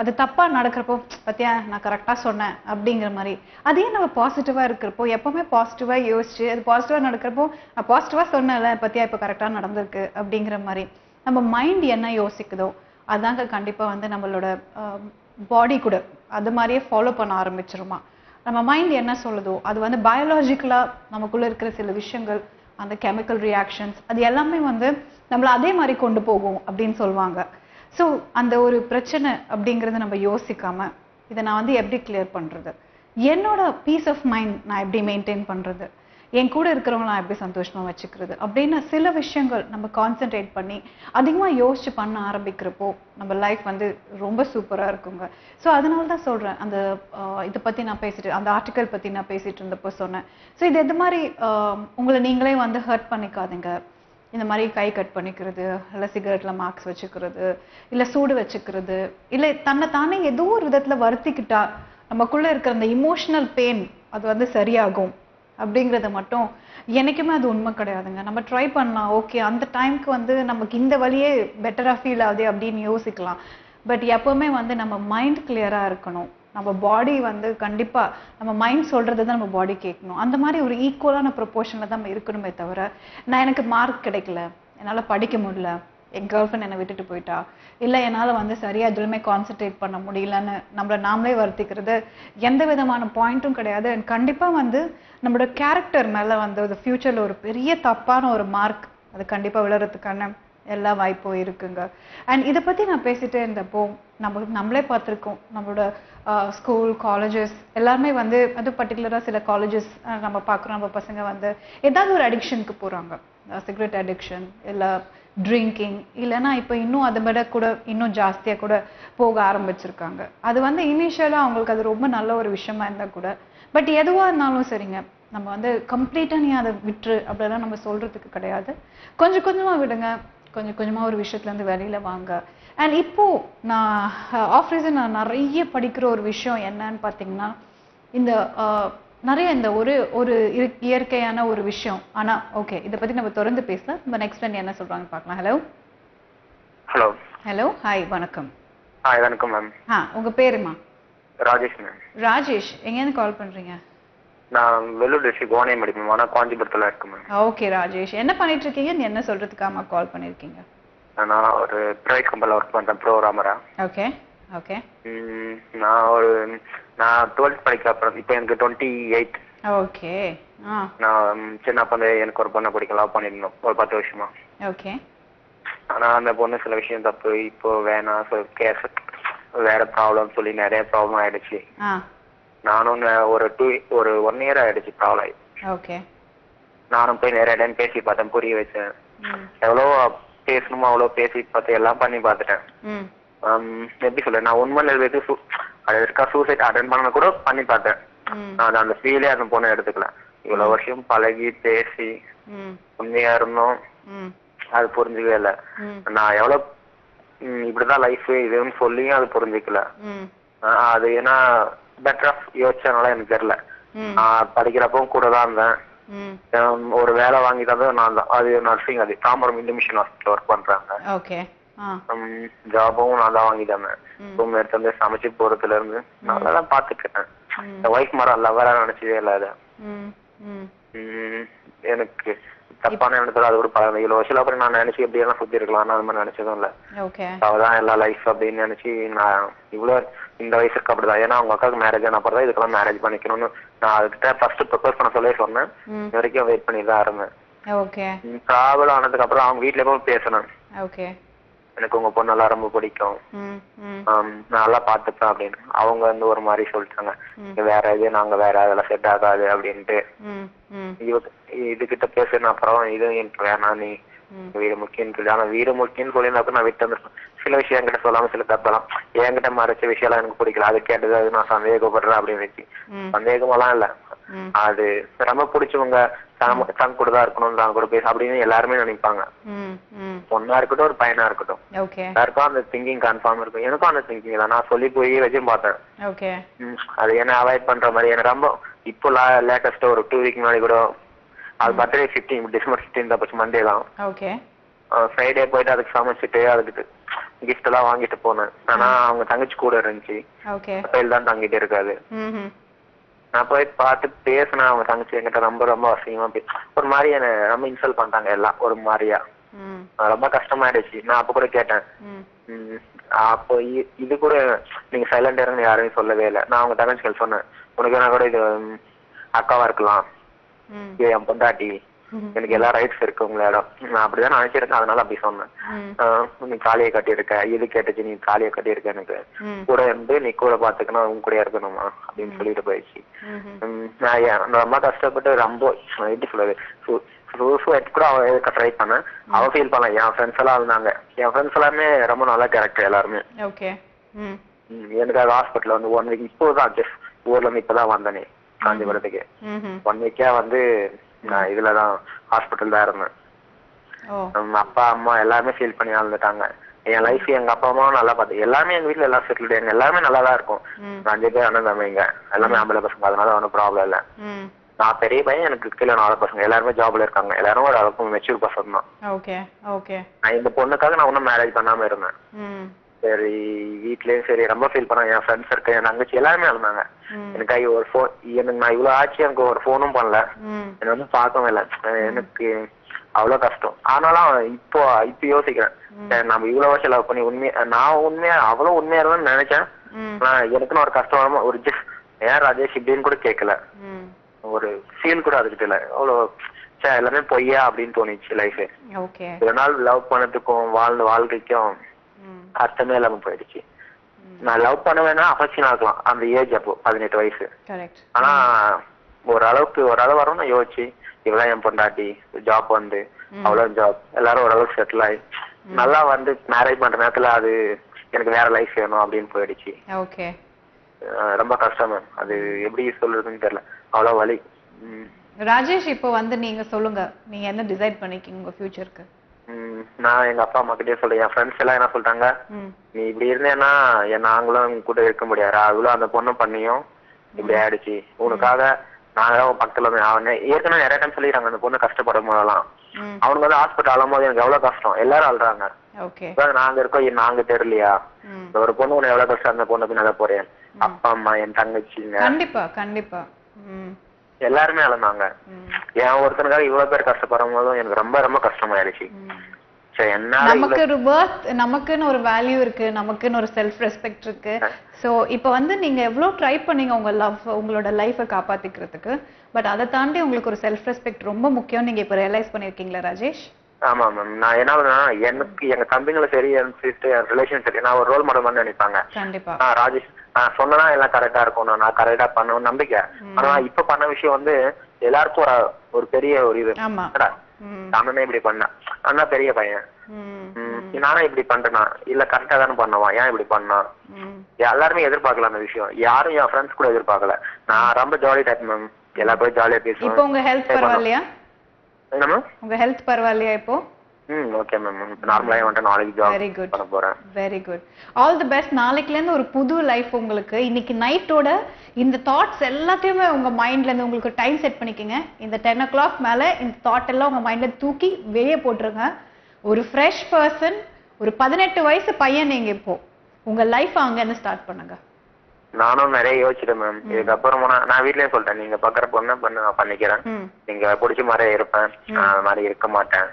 அது தப்பாக நடக்கிறப்போ பத்தியா நான் கரெக்டாக சொன்னேன் அப்படிங்கிற மாதிரி அதே நம்ம பாசிட்டிவாக இருக்கிறப்போ எப்போவுமே பாசிட்டிவாக யோசிச்சு அது பாசிட்டிவாக நடக்கிறப்போ நான் பாசிட்டிவாக சொன்னேன்ல பத்தியா இப்போ கரெக்டாக நடந்திருக்கு அப்படிங்கிற மாதிரி நம்ம மைண்ட் என்ன யோசிக்குதோ அதாங்க கண்டிப்பாக வந்து நம்மளோட பாடி கூட அது மாதிரியே ஃபாலோ பண்ண ஆரம்பிச்சிருமா. நம்ம மைண்ட் என்ன சொல்லுதோ அது வந்து பயாலஜிக்கலாக நமக்குள்ளே இருக்கிற சில விஷயங்கள் அந்த கெமிக்கல் ரியாக்ஷன்ஸ் அது எல்லாமே வந்து நம்மளை அதே மாதிரி கொண்டு போகும் அப்படின்னு சொல்லுவாங்க. ஸோ அந்த ஒரு பிரச்சனை அப்படிங்கிறத நம்ம யோசிக்காம இதை நான் வந்து எப்படி கிளியர் பண்ணுறது, என்னோட பீஸ் ஆஃப் மைண்ட் நான் எப்படி மெயின்டைன் பண்ணுறது, என் கூட இருக்கிறவங்க நான் எப்படி சந்தோஷமாக வச்சுக்கிறது அப்படின்னு சில விஷயங்கள் நம்ம கான்சென்ட்ரேட் பண்ணி அதிகமாக யோசிச்சு பண்ண ஆரம்பிக்கிறப்போ நம்ம லைஃப் வந்து ரொம்ப சூப்பராக இருக்குங்க. ஸோ அதனால தான் சொல்கிறேன் அந்த இதை பற்றி நான் பேசிட்டு அந்த ஆர்டிக்கல் பற்றி நான் பேசிகிட்டு இருந்தப்போ சொன்னேன். ஸோ இது எது மாதிரி உங்களை நீங்களே வந்து ஹர்ட் பண்ணிக்காதீங்க. இந்த மாதிரி கை கட் பண்ணிக்கிறது, இல்லை சிகரெட்டில் மார்க்ஸ் வச்சுக்கிறது, இல்லை சூடு வச்சுக்கிறது, இல்லை தன்னை தானே ஏதோ ஒரு விதத்தில் வருத்திக்கிட்டா நமக்குள்ளே இருக்கிற அந்த இமோஷனல் பெயின் அது வந்து சரியாகும் அப்படிங்கிறத மட்டும் எனக்குமே அது உண்மை கிடையாதுங்க. நம்ம ட்ரை பண்ணலாம், ஓகே அந்த டைமுக்கு வந்து நமக்கு இந்த வழியே பெட்டராக ஃபீல் ஆகுது அப்படின்னு யோசிக்கலாம். பட் எப்போவுமே வந்து நம்ம மைண்ட் கிளியராக இருக்கணும். நம்ம பாடி வந்து கண்டிப்பாக நம்ம மைண்ட் சொல்கிறது தான் நம்ம பாடி கேட்கணும். அந்த மாதிரி ஒரு ஈக்குவலான ப்ரொப்போர்ஷனில் தான் நம்ம இருக்கணுமே தவிர நான் எனக்கு மார்க் கிடைக்கல, என்னால் படிக்க முடியல, என் கேர்ள் ஃப்ரெண்ட் என்னை விட்டுட்டு போயிட்டா, இல்லை என்னால் வந்து சரியாக எதுவுமே கான்சென்ட்ரேட் பண்ண முடியலன்னு நம்மளை நாமளே வருத்திக்கிறது எந்த விதமான பாயிண்ட்டும் கிடையாது. அண்ட் கண்டிப்பாக வந்து நம்மளோட கேரக்டர் மேலே வந்து ஒரு ஃப்யூச்சரில் ஒரு பெரிய தப்பான ஒரு மார்க் அது கண்டிப்பாக விழுறதுக்கான எல்லா வாய்ப்பும் இருக்குங்க. அண்ட் இதை பற்றி நான் பேசிகிட்டே இருந்தப்போ நம்மளே பார்த்துருக்கோம் நம்மளோட ஸ்கூல் காலேஜஸ் எல்லாருமே வந்து அது பர்டிகுலராக சில காலேஜஸ் நம்ம பார்க்குறோம் நம்ம பசங்க வந்து ஏதாவது ஒரு அடிக்ஷனுக்கு போகிறாங்க. சிகரெட் அடிக்ஷன், இல்லை ட்ரிங்கிங், இல்லைன்னா இப்போ இன்னும் அதை விட கூட இன்னும் ஜாஸ்தியாக கூட போக ஆரம்பிச்சிருக்காங்க. அது வந்து இனிஷியலாக அவங்களுக்கு அது ரொம்ப நல்ல ஒரு விஷயமா இருந்தால் கூட பட் எதுவாக இருந்தாலும் சரிங்க நம்ம வந்து கம்ப்ளீட்டாக நீ அதை விட்டுரு அப்படிலாம் நம்ம சொல்கிறதுக்கு கிடையாது. கொஞ்சம் கொஞ்சமாக விடுங்க, கொஞ்சம் கொஞ்சமாக ஒரு விஷயத்துலேருந்து வெளியில் வாங்க. அண்ட் இப்போது நான் ஆஃபீஸில் நான் நிறைய படிக்கிற ஒரு விஷயம் என்னன்னு பார்த்தீங்கன்னா இந்த நிறைய இந்த ஒரு இயற்கையான ஒரு விஷயம். ஆனால் ஓகே இதை பற்றி நம்ம தொடர்ந்து பேசலாம். நம்ம நெக்ஸ்ட் ஃப்ரெண்ட் என்ன சொல்கிறாங்க பார்க்கலாம். ஹலோ
ஹலோ
ஹலோ ஹாய் வணக்கம்.
ஹாய் வணக்கம் மேம்.
உங்கள் பேருமா?
ராஜேஷ் மேம்.
ராஜேஷ் எங்கேருந்து கால் பண்ணுறீங்க?
நான் வெள்ளூர் டிஸ்ட்ரிக்ட் கோனையம்படி மேம், ஆனால் காஞ்சிபுரத்தில் இருக்கேன் மேம்.
ஓகே ராஜேஷ், என்ன பண்ணிட்டு இருக்கீங்க, என்ன சொல்றதுக்காக கால் பண்ணிருக்கீங்க?
நான் ஒரு பிரைவேட் கம்பெனியில் ஒர்க் பண்ணுறேன், ப்ரோக்ராமரா.
Okay okay.
நான் 12th படிக்க அப்புறம் இப்போ எனக்கு 28.
ஓகே.
நான் சின்ன அப்போ எனக்கு ஒரு பொண்ணை பிடிக்க லவ் பண்ணியிருந்தோம் ஒரு 10 வருஷமா.
ஓகே.
ஆனால் அந்த பொண்ணு சில விஷயம் தப்பு, இப்போ வேணாம் கேஸ் வேற ப்ராப்ளம் சொல்லி நிறைய ப்ராப்ளம் ஆயிடுச்சு. நானும் ஒரு 1 year ஆயிடுச்சு ப்ராப்ளம் ஆகி.
ஓகே.
நானும் போய் நிறைய டைம் பேசி பார்த்தேன், புரிய வச்சேன், எவ்வளோ பேசணுமோ அவ்வளோ பேசி பார்த்து எல்லாம் பண்ணி பார்த்துட்டேன். எப்படி சொல்ல, நான் உண்மையில வைத்து அது இருக்கா சூசைட் அட்டன் பண்ண கூட பண்ணி பார்த்தேன். நான் அந்த ஃபீலே அந்த பொண்ணை எடுத்துக்கல. இவ்வளவு வருஷம் பழகி பேசி உண்மையா இருந்தோம், அது புரிஞ்சுக்கவே இல்லை. நான் எவ்வளவு இப்படிதான் லைஃப் இதுன்னு சொல்லியும் அது புரிஞ்சுக்கல. அது ஏன்னா பெட்டரா யோசிச்சனால எனக்கு தெரியல. நான் படிக்கிறப்போ கூட தான் இருந்தேன். ஒரு வேலை வாங்கி தந்தது நான் தான். அது நர்சிங், அது Tambaram Hindu mission hospital work பண்றாங்க. ஜாபும் நான் தான் வாங்கி தந்தேன். ரூம் எடுத்து வந்து சமைச்சு போறதுல இருந்து நல்லா தான் பாத்துக்கிட்டேன். ஒய்ஃப் மரம் லவ்வரா நினைச்சதே இல்ல. அதை எனக்கு தப்பான எண்ணத்துல அது கூட பழக இவ்வளவு வருஷம் அப்புறம் நான் நினைச்சு எப்படி எல்லாம் சுத்தி இருக்கலாம் அது மாதிரி நினைச்சதும் இல்ல. அவதான் எல்லா லைஃப் அப்படின்னு நினைச்சு நான் இவ்வளவு இந்த வயசுக்கு அப்படிதான். ஏன்னா அவங்க அக்காவுக்கு மேரேஜ் ஆன அப்புறம் தான் இதுக்கெல்லாம் மேரேஜ் பண்ணிக்கணும்னு நான் அதுக்கிட்ட ஃபர்ஸ்ட் ப்ரொபோஸ் பண்ண சொல்லவே சொன்னேன். இது வரைக்கும் வெயிட் பண்ணி தான் இருந்தேன். டிராவல் ஆனதுக்கு அப்புறம் அவங்க வீட்டுல போய் பேசினேன், எனக்கு உங்க பொண்ணெல்லாம் ரொம்ப பிடிக்கும், நல்லா பாத்துப்பேன் அப்படின்னு. அவங்க வந்து ஒரு மாதிரி சொல்லிட்டாங்க, வேற இது நாங்க வேற அதெல்லாம் செட் ஆகாது அப்படின்ட்டு. இதுகிட்ட பேசுன அப்புறம் இது எனக்கு வேணாம், நீ வீடு முக்கியம் சொல்லி. ஆனா வீடு முக்கியம் சொல்லியிருந்தாப்ப நான் விட்டு வந்துருக்கேன். சில விஷயம் என்கிட்ட சொல்லாம சில தப்பெல்லாம் என்கிட்ட மறைச்ச விஷயம் எல்லாம் எனக்கு பிடிக்கல. அது கேட்டது அது நான் சந்தேகப்படுறேன் அப்படின்னு வச்சு சந்தேகமெல்லாம் இல்ல, அது ரொம்ப பிடிச்சவங்க தங்க கூட தான் இருக்கணும், தாங்க கூட பேச அப்படின்னு எல்லாருமே நினைப்பாங்க. பொண்ணா இருக்கட்டும் ஒரு பையனா இருக்கட்டும், யாருக்கும் அந்த திங்கிங் கன்ஃபார்ம் இருக்கும். எனக்கும் அந்த திங்கிங் தான். நான் சொல்லி போய் வச்சும் பார்த்தேன். அது என்ன அவாய்ட் பண்ற மாதிரி எனக்கு ரொம்ப இப்போ லேட்டஸ்டா ஒரு 2 week முன்னாடி கூட அது பர்த்டே 15 December 15 மண்டே தான். ஃப்ரைடே போயிட்டு அதுக்கு சமைச்சிட்டு அதுக்கு கிஃப்ட் எல்லாம் வாங்கிட்டு போனேன். ஆனா அவங்க தங்கச்சி கூட இருந்துச்சு. ஹோட்டல் தான் தங்கிட்டு இருக்காது. நான் போய் பார்த்து பேசினேன். அவங்க தங்கச்சி என்கிட்ட ரொம்ப ரொம்ப அசிங்கமா ஒரு மாதிரி என்ன ரொம்ப இன்சல்ட் பண்ணிட்டாங்க எல்லாம் ஒரு மாதிரியா. ரொம்ப கஷ்டமாயிடுச்சு. நான் அப்ப கூட கேட்டேன், அப்போ இது கூட நீங்க சைலண்டா இருங்கன்னு யாரையும் சொல்லவே இல்லை. நான் அவங்க தங்கச்சிகள் சொன்னேன், உனக்கு என்ன கூட இது அக்காவா இருக்கலாம், இது என் பொண்டாட்டி, எனக்கு எல்லா ரைட்ஸ் இருக்கு உங்களை இடம், நான் அப்படிதான் நினைச்சிருக்கேன், அதனால அப்படி சொன்னேன். நீ காலியை கட்டியிருக்க, இது கேட்டுச்சு, நீ காலியை கட்டியிருக்க, எனக்கு கூட இருந்து நீ கூட பாத்துக்கணும், உங்க கூட இருக்கணுமா அப்படின்னு சொல்லிட்டு போயிடுச்சு. நான் ரொம்ப கஷ்டப்பட்டு ரொம்ப எப்படி சொல்றது கூட அவ ட்ரை பண்ணேன். அவ ஃபீல் பண்ண. என் ஃப்ரெண்ட்ஸ் எல்லாம் இருந்தாங்க. என் ஃப்ரெண்ட்ஸ் எல்லாமே ரொம்ப நல்ல கேரக்டர் எல்லாருமே. எனக்கு அது ஹாஸ்பிட்டல் வந்து 1 வீக் இப்போதான் ஜஸ்ட் ஊர்ல இருந்து இப்பதான் வந்தனே காஞ்சிபுரத்துக்கு. 1 வீக்கா வந்து நான் இதுலதான் ஹாஸ்பிட்டல் தான் இருந்தேன். அப்பா அம்மா எல்லாருமே ஃபீல் பண்ணி வாழ்ந்துட்டாங்க. என் லைஃப் எங்க அப்பா அம்மாவும் நல்லா பார்த்து எல்லாமே எங்க வீட்டுல எல்லாம் செட்டில். எங்க எல்லாருமே நல்லா தான் இருக்கும். 5 பேர் அண்ணன் தம்பிங்க எல்லாமே ஆம்பளை பசங்க, அதனால ஒன்றும் ப்ராப்ளம் இல்லை. நான் பெரிய பையன், எனக்கு கீழே 4 பசங்க எல்லாருமே ஜாப்ல இருக்காங்க. எல்லாரும் ஒரு அளவுக்கு மெச்சூர் பர்சன் தான். நான் இந்த பொண்ணுக்காக நான் ஒன்னும் மேரேஜ் பண்ணாம இருந்தேன். சரி வீட்லயும் சரி ரொம்ப ஃபீல் பண்ணேன். என் ஃப்ரெண்ட்ஸ் இருக்கு, என் தங்கச்சி எல்லாருமே இருந்தாங்க. எனக்கு ஒரு போன், எனக்கு நான் இவ்வளவு ஆச்சு எனக்கு ஒரு போனும் பண்ணல, என்ன வந்து பார்க்கவும் இல்லை. எனக்கு அவ்வளவு கஷ்டம். ஆனாலும் இப்போ யோசிக்கிறேன், நம்ம இவ்வளவு வருஷம் லவ் பண்ணி நான் உண்மையா அவ்வளவு உண்மையா இருந்தேன்னு நினைச்சேன். எனக்குன்னு ஒரு கஷ்டம் வராம ஒரு ஜஸ்ட் ஏன் ராஜேஷ் இப்படின்னு கூட கேட்கல, ஒரு ஃபீல் கூட அதுக்கிட்ட இல்ல. அவ்வளவு எல்லாமே பொய்யா அப்படின்னு தோணிச்சு லைஃப். இதனால லவ் பண்ணதுக்கும் வாழ்ந்த வாழ்க்கைக்கும் அர்த்தமே இல்லாம போயிடுச்சு. நான் லவ் பண்ண வேணா அஃபெக்ஷன் ஆக்கலாம் அந்த ஏஜ், அப்போ 18 வயசு. ஆனா ஓரளவு வரும் நான் யோசிச்சு இவ்வளவு என் பொண்டாட்டி ஜாப் வந்து அவ்வளவு ஜாப் எல்லாரும் ஓரளவுக்கு செட்டில் ஆகி நல்லா வந்து மேரேஜ் பண்ற நேரத்துல அது எனக்கு வேற லைஃப் வேணும் அப்படின்னு போயிடுச்சு. ரொம்ப கஷ்டம் மேம். அது எப்படி சொல்றதுன்னு தெரியல, அவ்வளவு வலி.
ராஜேஷ் இப்போ வந்து நீங்க சொல்லுங்க, நீங்க என்ன டிசைட் பண்ணிருக்கீங்க உங்க ஃபியூச்சருக்கு?
நான் எங்க அப்பா அம்மா கிட்டே சொல்றேன். என் ஃப்ரெண்ட்ஸ் எல்லாம் என்ன சொல்றாங்க, நீ இப்படி இருந்தேன்னா நாங்களும் கூட இருக்க முடியாது, அவ்வளவு அந்த பொண்ணு பண்ணியும் இப்படி ஆயிடுச்சு, உனக்காக நாங்க பக்கத்துல அவங்க ஏற்கனவே நிறைய டைம் சொல்லிடுறாங்க அந்த பொண்ணு கஷ்டப்படும் போதெல்லாம். அவனுக்கு வந்து ஹாஸ்பிட்டல் ஆளும்போது எனக்கு எவ்வளவு கஷ்டம், எல்லாரும் அழுறாங்க. நாங்க இருக்கோம், நாங்க தெரியலையா ஒரு பொண்ணு உனக்கு எவ்வளவு கஷ்டம், அந்த பொண்ணு பின்னால போறேன். அப்பா அம்மா என் தங்கச்சிங்க
கண்டிப்பா கண்டிப்பா
எல்லாருமே அழுந்தாங்க. என் ஒருத்தனுக்காக இவ்வளவு பேர் கஷ்டப்படும் போதும் எனக்கு ரொம்ப ரொம்ப கஷ்டமாயிருச்சு.
நமக்கு ஒரு வர்த், நமக்குன்னு ஒரு வேல்யூ இருக்கு, நமக்குன்னு ஒரு செல்ஃப் ரெஸ்பெக்ட் இருக்கு. சோ இப்போ வந்து நீங்க எவ்வளவு ட்ரை பண்ணீங்க உங்களோட லைஃபை காப்பாத்திக்கிறதுக்கு, பட் அதை தாண்டி உங்களுக்கு ஒரு செல்ஃப் ரெஸ்பெக்ட் ரொம்ப முக்கியம் நீங்க இப்ப ரியலைஸ் பண்ணிருக்கீங்களா ராஜேஷ்?
ஆமா மேம். நான் என்ன எனக்கு எங்க தம்பிங்களை சரி, என் ரிலேஷன் சரி, நான் ஒரு ரோல் மாடல் மாதிரி நினைப்பாங்க.
கண்டிப்பா
ராஜேஷ் சொன்னா எல்லாம் கரெக்டா இருக்கும், நான் கரெக்டா பண்ணணும் நம்பிக்கை. ஆனா இப்ப பண்ண விஷயம் வந்து எல்லாருக்கும் ஒரு பெரிய ஒரு இது, அண்ணனே இப்படி பண்ண அண்ணா பெரிய பையன், நானே இப்படி பண்றேனா இல்ல கரெக்டா தானே பண்ணுவான், ஏன் இப்படி பண்ணா எல்லாருமே எதிர்பார்க்கல அந்த விஷயம். யாரும் என் ஃப்ரெண்ட்ஸ் கூட எதிர்பார்க்கல. நான் ரொம்ப ஜாலி டைப் மேம், எல்லா போய் ஜாலியா பேசுவேன்.
இப்போ உங்க ஹெல்த் பரவாயில்லையா?
என்ன மேம்
உங்க ஹெல்த் பரவாயில்லையா இப்போ?
Okay ma'am. நார்மலா வந்து நாளைக்கு ஜாப் பண்ண போறேன்.
Very good. All the best. நாளைக்குல இருந்து ஒரு புது லைஃப் உங்களுக்கு. இன்னைக்கு நைட்டோட இந்த தாட்ஸ் எல்லாத்தையுமே உங்க மைண்ட்ல இருந்து உங்களுக்கு டைம் செட் பண்ணிக்கங்க. இந்த 10 o'clock மேல இந்த தாட் எல்லாம் உங்க மைண்ட்ல தூக்கி வெளியே போட்டுருங்க. ஒரு ஃப்ரெஷ் பர்சன், ஒரு 18 வயசு பையன் நீங்க இப்போ உங்க லைஃப் அங்க இருந்து ஸ்டார்ட் பண்ணுங்க.
நானும் நிறைய யோசிச்சிட்டேன் மேம். இதுக்கப்புறம் நான் வீட்லயே சொல்லிட்டேன், நீங்க பாக்குற பொண்ணு நான் பண்ணிக்கிறேன், நீங்க பிடிச்ச மாதிரியே இருப்பேன், அந்த மாதிரி இருக்க மாட்டேன்.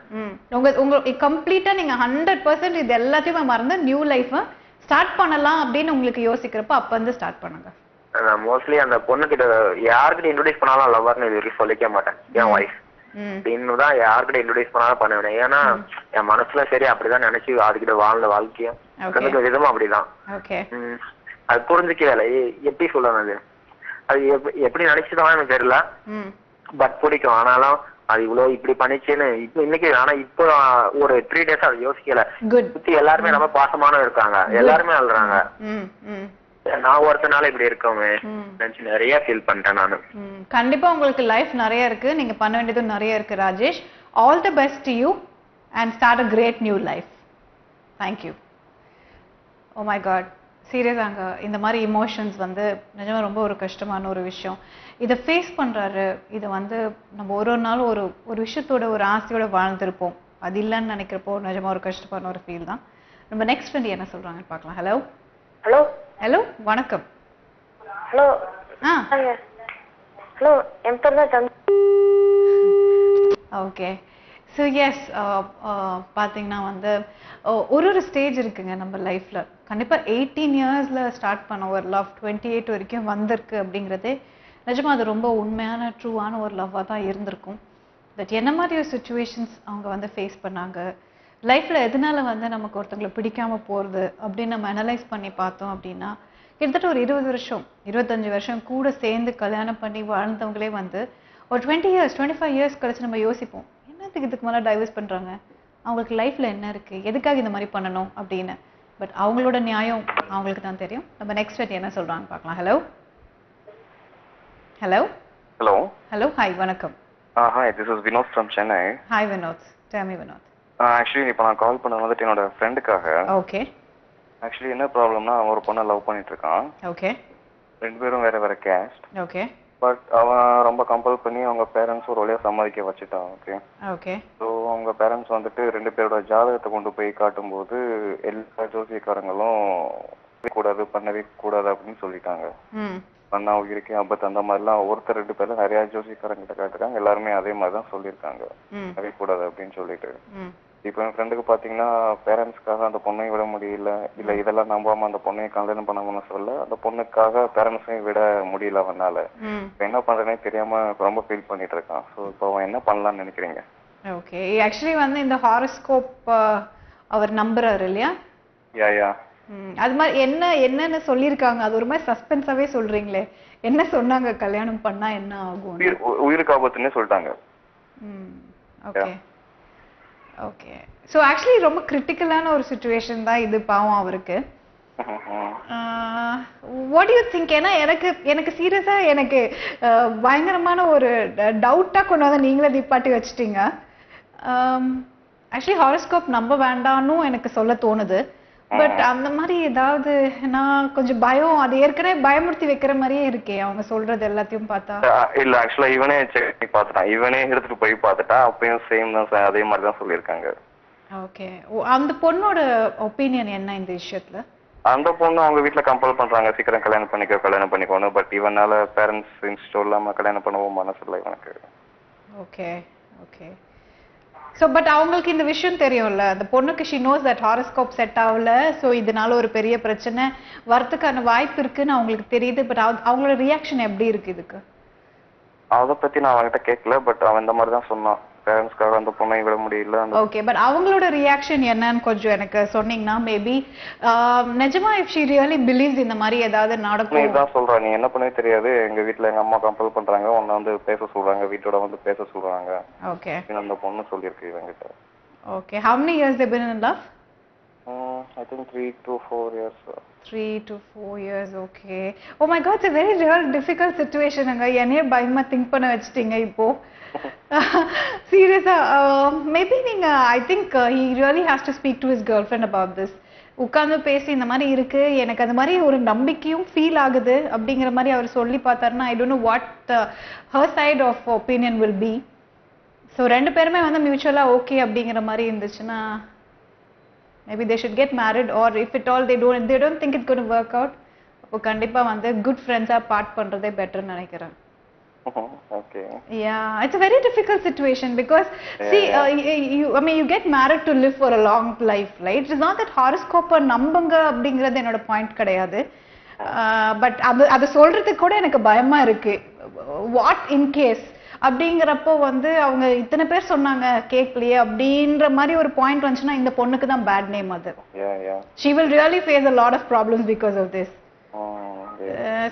உங்க கம்ப்ளீட்டா நீங்க 100% இது எல்லாத்தையுமே மறந்து நியூ லைஃப் ஸ்டார்ட் பண்ணலாம் அப்படின்னு உங்களுக்கு யோசிக்கிறப்ப அப்ப வந்து ஸ்டார்ட் பண்ணுங்க.
நான் மோஸ்ட்லி அந்த பொண்ணு கிட்ட யாருக்கிட்ட இன்ட்ரோடியூஸ் பண்ணாலும் லவ்வர்னு இது வரைக்கும் சொல்லிக்க மாட்டேன். என் வைஃப் இன்னுதான் யாருக்கிட்ட இன்ட்ரோடியூஸ் பண்ணாலும் பண்ணுவேன். ஏன்னா என் மனசுல சரி அப்படிதான் நினைச்சு அதுக்கிட்ட வாழ்ந்த வாழ்க்கையும் விதமும் அப்படிதான். அது புரிஞ்சுக்கல, எப்படி சொல்லணும், அது எப்படி நினைச்சுதான் எனக்கு தெரியல, பட் பிடிக்கும். ஆனாலும் அது இவ்வளவு இப்படி பண்ணிச்சுன்னு இன்னைக்கு, ஆனா இப்போ ஒரு 3 days அதை யோசிக்கல. சுத்தி எல்லாருமே ரொம்ப பாசமான இருக்காங்க, எல்லாருமே அழுறாங்க. நான் ஒருத்தனால இப்படி இருக்கோமே நினைச்சு நிறைய ஃபீல் பண்ணிட்டேன் நானு.
கண்டிப்பா உங்களுக்கு லைஃப் நிறைய இருக்கு, நீங்க பண்ண வேண்டியதும் நிறைய இருக்கு Rajesh. All the best to you and start a great new life. Thank you. Oh my god, சீரியஸாங்க இந்த மாதிரி இமோஷன்ஸ் வந்து நிஜமாக ரொம்ப ஒரு கஷ்டமான ஒரு விஷயம். இதை ஃபேஸ் பண்ணுறாரு. இது வந்து நம்ம ஒரு நாள் ஒரு விஷயத்தோட ஒரு ஆசையோட வாழ்ந்துருப்போம், அது இல்லைன்னு நினைக்கிறப்போ நிஜமாக ஒரு கஷ்டமான ஒரு ஃபீல் தான். நம்ம நெக்ஸ்ட் ஃப்ரெண்ட் என்ன சொல்றாங்கன்னு பார்க்கலாம். ஹலோ
ஹலோ
ஹலோ வணக்கம்.
ஹலோ
ஆ
ஹலோ என் பேர் தான் சந்திர.
ஓகே. ஸோ எஸ் பார்த்தீங்கன்னா வந்து ஒரு ஸ்டேஜ் இருக்குங்க நம்ம லைஃப்பில். கண்டிப்பாக 18 இயர்ஸில் ஸ்டார்ட் பண்ண ஒரு லவ் 28 வரைக்கும் வந்திருக்கு அப்படிங்கிறதே நிஜமாக அது ரொம்ப உண்மையான ட்ரூவான ஒரு லவ்வாக தான் இருந்திருக்கும். பட் என்ன மாதிரி ஒரு சுச்சுவேஷன்ஸ் அவங்க வந்து ஃபேஸ் பண்ணாங்க, லைஃப்பில் எதனால வந்து நமக்கு ஒருத்தவங்களை பிடிக்காமல் போகிறது அப்படின்னு நம்ம அனலைஸ் பண்ணி பார்த்தோம் அப்படின்னா கிட்டத்தட்ட ஒரு 20 வருஷம் 25 வருஷம் கூட சேர்ந்து கல்யாணம் பண்ணி வாழ்ந்தவங்களே வந்து ஒரு 20 இயர்ஸ் 25 இயர்ஸ் கழிச்சு நம்ம யோசிப்போம், என்னத்துக்கு இதுக்கு மேலே டைவர்ஸ் பண்ணுறாங்க, அவங்களுக்கு லைஃப்பில் என்ன இருக்குது, எதுக்காக இந்த மாதிரி பண்ணணும் அப்படின்னு. பட் அவங்களோட நியாயம் அவங்களுக்கு தான் தெரியும். நம்ம நெக்ஸ்ட் என்ன சொல்கிறாங்கன்னு பார்க்கலாம். Hello hello
hello
hello hi வணக்கம்.
Hi, this is Vinod from Chennai.
Hi Vinod, tell me Vinod.
Actually இப்போ நான் கால் பண்ணது வந்துட்டு என்னோட ஃப்ரெண்டுக்காக.
ஓகே.
ஆக்சுவலி என்ன ப்ராப்ளம்னா, அவன் ஒரு பொண்ணை லவ் பண்ணிட்டு இருக்கான்.
ஓகே.
2 பேரும் வேற வேற கேஸ்ட்.
ஓகே.
பட் அவன் ரொம்ப கம்பல் பண்ணி அவங்க பேரண்ட்ஸ் ஒரு வழியாக சம்மதிக்க வச்சுட்டான். ஓகே.
ஓகே.
ஸோ அவங்க பேரண்ட்ஸ் வந்துட்டு 2 பேரோட ஜாதகத்தை கொண்டு போய் காட்டும்போது எல்லா ஜோசியக்காரங்களும் கூடாது, பண்ணவே கூடாது அப்படின்னு சொல்லிட்டாங்க. பண்ணா உயிருக்கே ஆபத்து அந்த மாதிரிலாம் ஒருத்தர் 2 பேர்ல நிறைய ஜோசியக்காரங்கிட்ட காட்டுறாங்க. எல்லாருமே அதே மாதிரி தான் சொல்லியிருக்காங்க, பண்ணவே கூடாது அப்படின்னு சொல்லிட்டு. இப்போ என் ஃப்ரெண்டுக்கு பாத்தீங்கன்னா பேரண்ட்ஸ்க்காக அந்த பொண்ணையும் விட முடியல, இல்ல இதெல்லாம் நம்பாம அந்த பொண்ணையும் கல்யாணம் பண்ணணும்னு சொல்ல, அந்த பொண்ணுக்காக பேரண்ட்ஸையும் விட முடியல அவனால. இப்போ என்ன பண்றேனே தெரியாம ரொம்ப ஃபீல் பண்ணிட்டு இருக்கான். ஸோ இப்போ அவன் என்ன பண்ணலாம்னு நினைக்கிறீங்க?
ஓகே. ஆக்சுவலி வந்து இந்த ஹாரோஸ்கோப் அவர் நம்புறாரு இல்லையா?
யா.
அது மாதிரி என்னன்னு சொல்லியிருக்காங்க, அது ஒரு மாதிரி சஸ்பென்ஸாவே சொல்றீங்களே, என்ன சொன்னாங்க, கல்யாணம் பண்ணா என்ன ஆகும்?
உயிருக்கு ஆபத்துன்னே சொல்லிட்டாங்க.
Okay okay. ஸோ ஆக்சுவலி ரொம்ப கிரிட்டிக்கலான ஒரு சுச்சுவேஷன் தான் இது பாவம் அவருக்கு. What you think? ஏன்னா எனக்கு சீரியஸா எனக்கு பயங்கரமான ஒரு டவுட்டா கொண்டு வந்து நீங்களே நிப்பாட்டி வச்சுட்டீங்க. ஆக்சுவலி ஹாரோஸ்கோப் நம்ப வேண்டான்னு எனக்கு சொல்ல தோணுது. பட் அந்த மாதிரி ஏதாவது நான் கொஞ்சம் பயம், அது ஏற்கனவே பயமுறுத்தி வைக்கிற மாதிரியே இருக்கே அவங்க சொல்றது எல்லாத்தையும் பார்த்தா.
இல்ல ஆக்சுவலா இவனே செக் பண்ணி பார்த்துட்டான், இவனே எடுத்துட்டு போய் பார்த்துட்டான். அப்பயும் சேம் தான், அதே மாதிரி தான் சொல்லியிருக்காங்க. ஓகே.
அந்த பொண்ணோட ஒப்பீனியன் என்ன இந்த விஷயத்துல?
அந்த பொண்ணு அவங்க வீட்டுல கம்பல் பண்றாங்க, சீக்கிரம் கல்யாணம் பண்ணிக்கோன்னு. பட் இவனால பேரண்ட்ஸ் இன்ஸ்டோ இல்லாம கல்யாணம் பண்ணவும் மனசு இல்லை இவனுக்கு.
Okay okay. ஸோ பட் அவங்களுக்கு இந்த விஷயம் தெரியும்ல, அந்த பொண்ணுக்கு she knows that horoscope set ஆகல, ஸோ இதனால ஒரு பெரிய பிரச்சனை வரதுக்கான வாய்ப்பு இருக்குன்னு அவங்களுக்கு தெரியுது. பட் அவங்களோட ரியாக்ஷன் எப்படி இருக்கு இதுக்கு?
அதை பத்தி நான் அவன்கிட்ட கேட்கல. பட் அவன் இந்த மாதிரி தான் சொன்னான், பேரண்ட்ஸ்க்காக அந்த பொண்ணை விட முடியல.
ஓகே. பட் அவங்களோட ரியாக்ஷன் என்னன்னு கொஞ்சம் எனக்கு சொன்னீங்கன்னா மேபி நிஜமா இஃப் ஷி ரியலி பிலீவ்ஸ் இந்த மாதிரி ஏதாவது நடக்கும்.
இதான் சொல்றேன், நீ என்ன பண்ணவே தெரியாது, எங்க வீட்டுல எங்க அம்மா கம்பல் பண்றாங்க, உன்னை வந்து பேச சொல்றாங்க, வீட்டோட வந்து பேச சொல்றாங்க.
ஓகே.
அந்த பொண்ணு சொல்லிருக்கு இவங்கிட்ட.
Okay. how many years they been in love?
I think 3 to 4 years.
3 to 4 years. Okay. Oh my god, it's a very real difficult situation. என்னையே பயமா திங்க் பண்ண வச்சிட்டீங்க இப்போ. Seriously, maybe I think he really has to speak to his girlfriend about this. உட்கார்ந்து பேசி இந்த மாதிரி இருக்கு, எனக்கு அந்த மாதிரி ஒரு நம்பிக்கையும் ஃபீல் ஆகுது அப்படிங்கிற மாதிரி அவர் சொல்லி பார்த்தாருன்னா I don't know what her side of opinion will be. So 2 பேருமே வந்து மியூச்சுவலா ஓகே அப்படிங்கிற மாதிரி இருந்துச்சுன்னா maybe they should get married, or if at all they don't think it's going to work out, அப்போ கண்டிப்பா வந்து குட் ஃப்ரெண்ட்ஸா பார்ட் பண்றதே பெட்டர்னு நினைக்கிறேன்.
Okay.
Yeah, it's a very difficult situation because see, you get married to live for a long life, right? It's not that horoscope நம்புங்க அப்படிங்கிறது என்னோட point கிடையாது. பட் அது சொல்றதுக்கு கூட எனக்கு பயமா இருக்கு. வாட் இன் கேஸ் அப்படிங்கிறப்போ வந்து அவங்க இத்தனை பேர் சொன்னாங்க கேட்கலையே அப்படின்ற மாதிரி ஒரு பாயிண்ட் வந்துச்சுன்னா இந்த பொண்ணுக்கு தான் பேட் நேம் அது. She will really face a lot of problems because of this.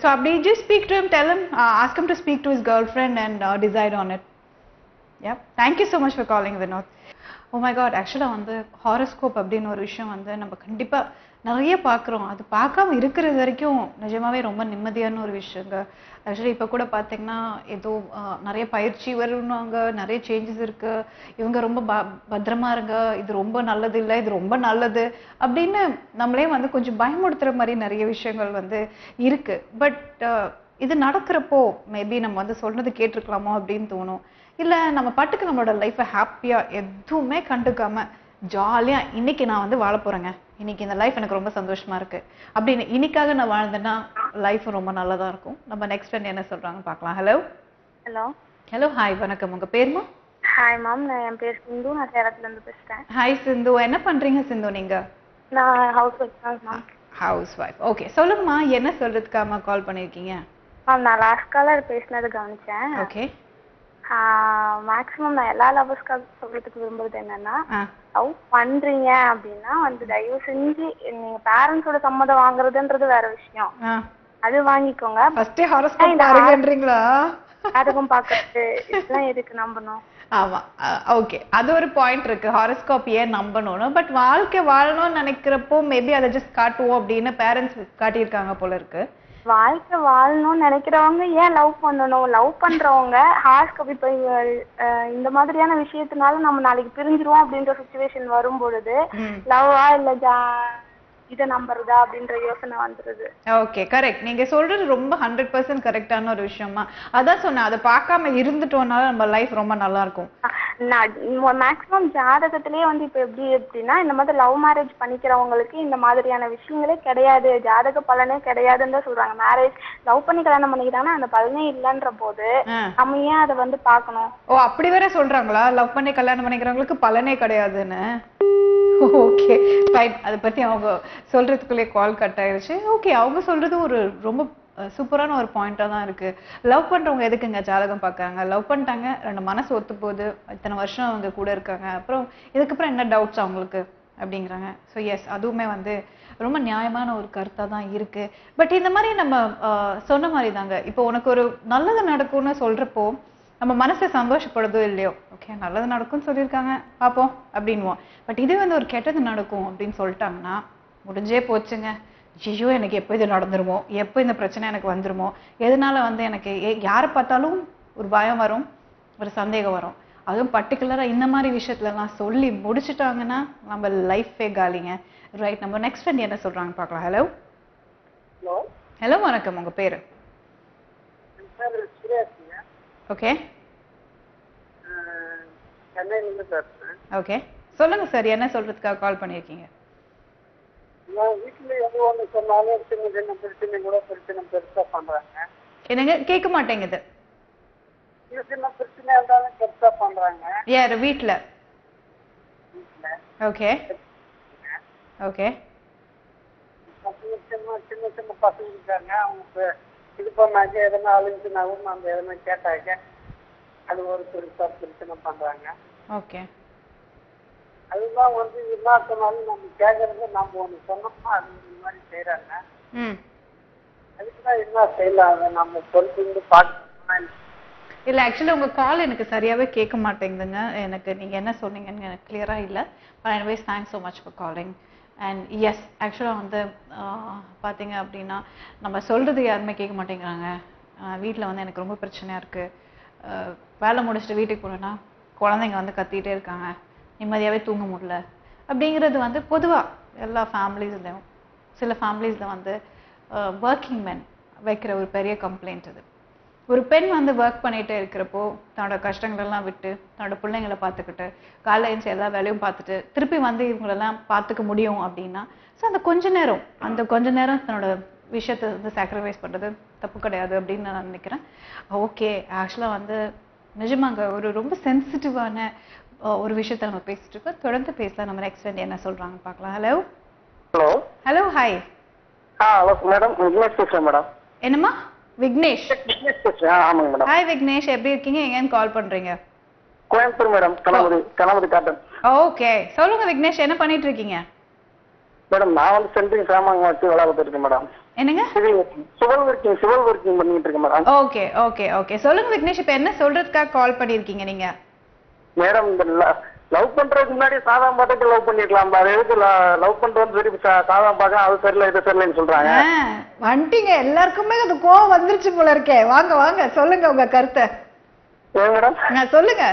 So abdi just speak to him, tell him, ask him to speak to his girlfriend and decide on it. Yeah, thank you so much for calling, Vinod. Oh my god, actually வந்து horoscope அப்படின்னு ஒரு விஷயம் வந்து நம்ம கண்டிப்பா நிறைய பார்க்குறோம். அது பார்க்காம இருக்கிறது வரைக்கும் நிஜமாவே ரொம்ப நிம்மதியான ஒரு விஷயங்க. ஆக்சுவலி இப்போ கூட பார்த்தீங்கன்னா ஏதோ நிறைய பயிற்சி வருவாங்க, நிறைய சேஞ்சஸ் இருக்கு, இவங்க ரொம்ப பத்திரமா இருங்க, இது ரொம்ப நல்லது இல்லை, இது ரொம்ப நல்லது அப்படின்னு நம்மளே வந்து கொஞ்சம் பயமுடுத்துற மாதிரி நிறைய விஷயங்கள் வந்து இருக்கு. பட் இது நடக்கிறப்போ மேபி நம்ம வந்து சொல்றது கேட்டிருக்கலாமோ அப்படின்னு தோணும். இல்லை நம்ம பாட்டுக்கு நம்மளோட லைஃப்பை ஹாப்பியாக எதுவுமே கண்டுக்காம ஜாலியா இன்னைக்கு நான் வந்து வாழ போறேங்க, இன்னைக்கு இந்த லைஃப் எனக்கு ரொம்ப சந்தோஷமா இருக்கு அப்படின்னு இன்னைக்காக நான் வாழ்ந்தேன்னா லைஃப் ரொம்ப நல்லதா இருக்கும். நம்ம நெக்ஸ்ட் ஃப்ரெண்ட் என்ன சொல்றாங்க பார்க்கலாம். ஹலோ
ஹலோ
ஹலோ ஹாய் வணக்கம். உங்க பேருமா?
ஹாய் மேம், என் பேர் சிந்து, நான் சேலத்துல இருந்து பேசுறேன்.
ஹாய் சிந்து, என்ன பண்றீங்க சிந்து நீங்க?
நான் ஹவுஸ் ஒய்ஃப் தான் மேம்.
House wife. ஓகே, சொல்லுங்கம்மா, என்ன சொல்றதுக்காக கால் பண்ணிருக்கீங்க?
மேம் நான் லாஸ்ட் காலர் பேசினது கவனிச்சேன்.
ஓகே.
மேக்ஸிமம் நான் எல்லா லவர்ஸ்க்காக சொல்றதுக்கு விரும்புறது என்னன்னா, லவ் பண்றீங்க அப்படின்னா வந்து தயவு செஞ்சு நீங்க பேரண்ட்ஸோட சம்மதம் வாங்குறதுன்றது வேற விஷயம், அது வாங்கிக்கோங்க.
ஃபர்ஸ்ட் ஹாரோஸ்கோப் பாருங்கன்றீங்களா?
அதுக்கும் பாக்குறது இதெல்லாம் எதுக்கு நம்பணும்?
ஆமா, ஓகே, அது ஒரு பாயிண்ட் இருக்கு, ஹாரோஸ்கோப் ஏன் நம்பணும்னு. பட் வாழ்க்கை வாழணும்னு நினைக்கிறப்போ மேபி அதை ஜஸ்ட் காட்டுவோம் அப்படின்னு பேரண்ட்ஸ் காட்டியிருக்காங்க போல இருக்கு.
வாழ்க்கை வாழணும்னு நினைக்கிறவங்க ஏன் லவ் பண்ணணும்? லவ் பண்றவங்க ஹாரோஸ்கோப் இப்ப இந்த மாதிரியான விஷயத்தினால நம்ம நாளைக்கு பிரிஞ்சிருவோம் அப்படின்ற சிச்சுவேஷன் வரும் பொழுது லவ்வா இல்ல இதை நம்புறதா அப்படின்ற யோசனை வந்துருது.
Okay, correct. நீங்க சொல்றது ரொம்ப 100% கரெக்டான ஒரு விஷயமா. அதான் சொன்னேன், அதை பார்க்காம இருந்துட்டோம்னால நம்ம லைஃப் ரொம்ப நல்லா இருக்கும்.
மேக்ஸிமம் ஜாதகத்திலேயே வந்து இப்ப எப்படின்னா இந்த மாதிரி லவ் மேரேஜ் பண்ணிக்கிறவங்களுக்கு இந்த மாதிரியான விஷயங்களே கிடையாது, ஜாதக பலனே கிடையாதுன்னு தான் சொல்றாங்க. மேரேஜ் லவ் பண்ணி கல்யாணம் பண்ணிக்கிட்டாங்கன்னா அந்த பலனே இல்லைன்ற போது நம்ம ஏன் அதை வந்து பார்க்கணும்?
ஓ, அப்படி வேற சொல்றாங்களா? லவ் பண்ணி கல்யாணம் பண்ணிக்கிறவங்களுக்கு பலனே கிடையாதுன்னு? Okay fine. அதை பத்தி அவங்க சொல்றதுக்குள்ளே கால் கட் ஆயிருச்சு. ஓகே, அவங்க சொல்றது ஒரு ரொம்ப சூப்பரான ஒரு பாயிண்டா தான் இருக்கு. லவ் பண்றவங்க எதுக்குங்க ஜாதகம் பார்க்கறாங்க? லவ் பண்ணிட்டாங்க, ரெண்டு மனசு ஒத்து போகுது, இத்தனை வருஷம் அவங்க கூட இருக்காங்க, அப்புறம் இதுக்கப்புறம் என்ன டவுட்ஸ் அவங்களுக்கு அப்படிங்கிறாங்க. ஸோ எஸ், அதுவுமே வந்து ரொம்ப நியாயமான ஒரு கருத்தா தான் இருக்கு. பட் இந்த மாதிரி நம்ம சொன்ன மாதிரி தாங்க, இப்போ உனக்கு ஒரு நல்லது நடக்கும்னு சொல்றப்போ நம்ம மனசை சந்தோஷப்படுதோ இல்லையோ, ஓகே நல்லது நடக்கும்னு சொல்லியிருக்காங்க பார்ப்போம் அப்படின்வோம். பட் இது வந்து ஒரு கெட்டது நடக்கும் அப்படின்னு சொல்லிட்டாங்கன்னா முடிஞ்சே போச்சுங்க. ஐயோ எனக்கு எப்போ இது நடந்துருமோ, எப்போ இந்த பிரச்சனை எனக்கு வந்துருமோ, எதனால வந்து எனக்கு யாரை பார்த்தாலும் ஒரு பயம் வரும், ஒரு சந்தேகம் வரும். அதுவும் பர்டிகுலராக இந்த மாதிரி விஷயத்துலலாம் சொல்லி முடிச்சுட்டாங்கன்னா நம்ம லைஃபே காலிங்க. ரைட், நம்ம நெக்ஸ்ட் ஃப்ரெண்ட் என்ன சொல்றாங்க பார்க்கலாம். ஹலோ ஹலோ வணக்கம். உங்க பேரு? ஓகே ஓகே, சொல்லுங்க சார், என்ன சொல்றதுக்காக கால் பண்ணிருக்கீங்க? என்னங்க கேட்க மாட்டேங்குது. யாரு வீட்டுல? Okay okay.
சின்ன சின்ன பசங்க இருக்காங்க, அவங்க இது பண்ணாக்க எதனா அழிஞ்சுனாவும் நம்ம எதனா கேட்டாக்க அது ஒரு பெருசா பிரச்சனை பண்றாங்க.
ஓகே,
அதுதான் வந்து என்ன சொன்னாலும் நம்ம கேட்கறது, நம்ம ஒண்ணு சொன்னோம்னா அது இந்த மாதிரி செய்யறாங்க. அதுக்குதான் என்ன செய்யலாம், நம்ம சொல்லிட்டு பார்க்கணும்.
இல்ல ஆக்சுவலி உங்க கால் எனக்கு சரியாவே கேட்க மாட்டேங்குதுங்க. எனக்கு நீங்க என்ன சொன்னீங்கன்னு எனக்கு கிளியரா இல்லை. But anyways thanks so much for calling. And yes, ஆக்சுவலாக வந்து பார்த்தீங்க அப்படின்னா நம்ம சொல்கிறது யாருமே கேட்க மாட்டேங்கிறாங்க. வீட்டில் வந்து எனக்கு ரொம்ப பிரச்சனையாக இருக்குது, வேலை முடிச்சுட்டு வீட்டுக்கு போனேன்னா குழந்தைங்க வந்து கத்திகிட்டே இருக்காங்க, நிம்மதியாகவே தூங்க முடியல அப்படிங்கிறது வந்து பொதுவாக எல்லா ஃபேமிலிஸ்லையும். சில ஃபேமிலிஸில் வந்து ஒர்க்கிங் மென் வைக்கிற ஒரு பெரிய கம்ப்ளைண்ட் இது. ஒரு பெண் வந்து ஒர்க் பண்ணிகிட்டே இருக்கிறப்போ தன்னோட கஷ்டங்களெல்லாம் விட்டு தன்னோட பிள்ளைங்களை பார்த்துக்கிட்டு காலையில் எழுந்து எல்லா வேலையும் பார்த்துட்டு திருப்பி வந்து இவங்களெல்லாம் பார்த்துக்க முடியும் அப்படின்னா ஸோ அந்த கொஞ்ச நேரம் தன்னோட விஷயத்தை வந்து சாக்ரிஃபைஸ் பண்ணுறது தப்பு கிடையாது அப்படின்னு நான் நினைக்கிறேன். ஓகே, ஆக்சுவலாக வந்து நிஜமாங்க ஒரு ரொம்ப சென்சிட்டிவான ஒரு விஷயத்த நம்ம பேசிட்டு இருக்கோம். தொடர்ந்து பேசலாம். நம்ம நெக்ஸ்ட் ஃப்ரெண்ட் என்ன சொல்கிறாங்கன்னு பார்க்கலாம். Hello
hello
hello hi.
Hello madam, Vignesh பேசுகிறேன் மேடம்.
என்னம்மா? விக்னேஷ்.
ஆமாங்க மேடம்.
ஹாய் விக்னேஷ், எப்படி இருக்கீங்க? எங்கேன்னு கால் பண்றீங்க?
Coimbatore madam, Ganapathy cotton.
Okay, சொல்லுங்க விக்னேஷ், என்ன பண்ணிட்டு இருக்கீங்க?
மேடம் நான் வந்து சென்ட்ரிங் சாமான் வச்சு விளையாட்டு இருக்கேன் மேடம்.
என்னங்க?
சிவில் ஒர்க்கிங் பண்ணிட்டு இருக்கேன் மேடம்.
ஓகே ஓகே ஓகே, சொல்லுங்க விக்னேஷ், இப்ப என்ன சொல்றதுக்காக கால் பண்ணிருக்கீங்க நீங்க?
மேடம் இந்த லவ் பண்றதுக்கு முன்னாடி சாதா பாட்டுக்கு லவ் பண்ணிருக்கலாம், அது எதுக்கு லவ் பண்றோம்னு சொல்லி சாதா பார்க்க அது சரியில்லை இது சரியில்லைன்னு சொல்றாங்க.
வந்துட்டீங்க, எல்லாருக்குமே அது கோவம் வந்துருச்சு போல இருக்கே. வாங்க வாங்க, சொல்லுங்க உங்க கருத்தை.
ஏன் மேடம்?
சொல்லுங்க.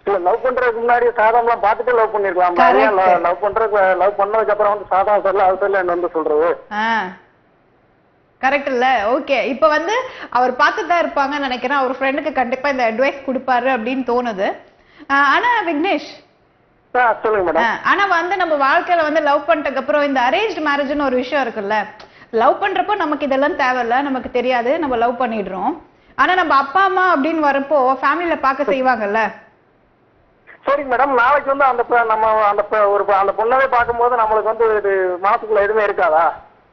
இல்ல லவ் பண்றதுக்கு முன்னாடி சாதாரணமா பாத்துட்டு லவ் பண்ணிருக்கலாம், லவ் பண்ணதுக்கு அப்புறம் வந்து சாதா சரியில்லை அது சரியில்லைன்னு வந்து சொல்றது
கரெக்ட் இல்ல? ஓகே, இப்ப வந்து அவர் பார்த்துட்டு தான் இருப்பாங்கன்னு நினைக்கிறேன். அவர் ஃப்ரெண்டுக்கு கண்டிப்பா இந்த அட்வைஸ் கொடுப்பாரு அப்படின்னு தோணுது. ஆனா விக்னேஷ்,
சொல்லுங்க மேடம்.
ஆனா வந்து நம்ம வாழ்க்கையில வந்து லவ் பண்ணிட்டதுக்கு அப்புறம் இந்த அரேஞ்ச் மேரேஜ்னு ஒரு விஷயம் இருக்குல்ல. லவ் பண்றப்போ நமக்கு இதெல்லாம் தேவையில்ல, நமக்கு தெரியாது, நம்ம லவ் பண்ணிடுறோம். ஆனா நம்ம அப்பா அம்மா அப்படின்னு வரப்போ ஃபேமிலியில பார்க்க செய்வாங்கல்ல.
சரிங்க மேடம். நாளைக்கு வந்து நம்ம அந்த பொண்ணவே பார்க்கும்போது நம்மளுக்கு வந்து இது மனசுக்குள்ள எதுவுமே இருக்காதா?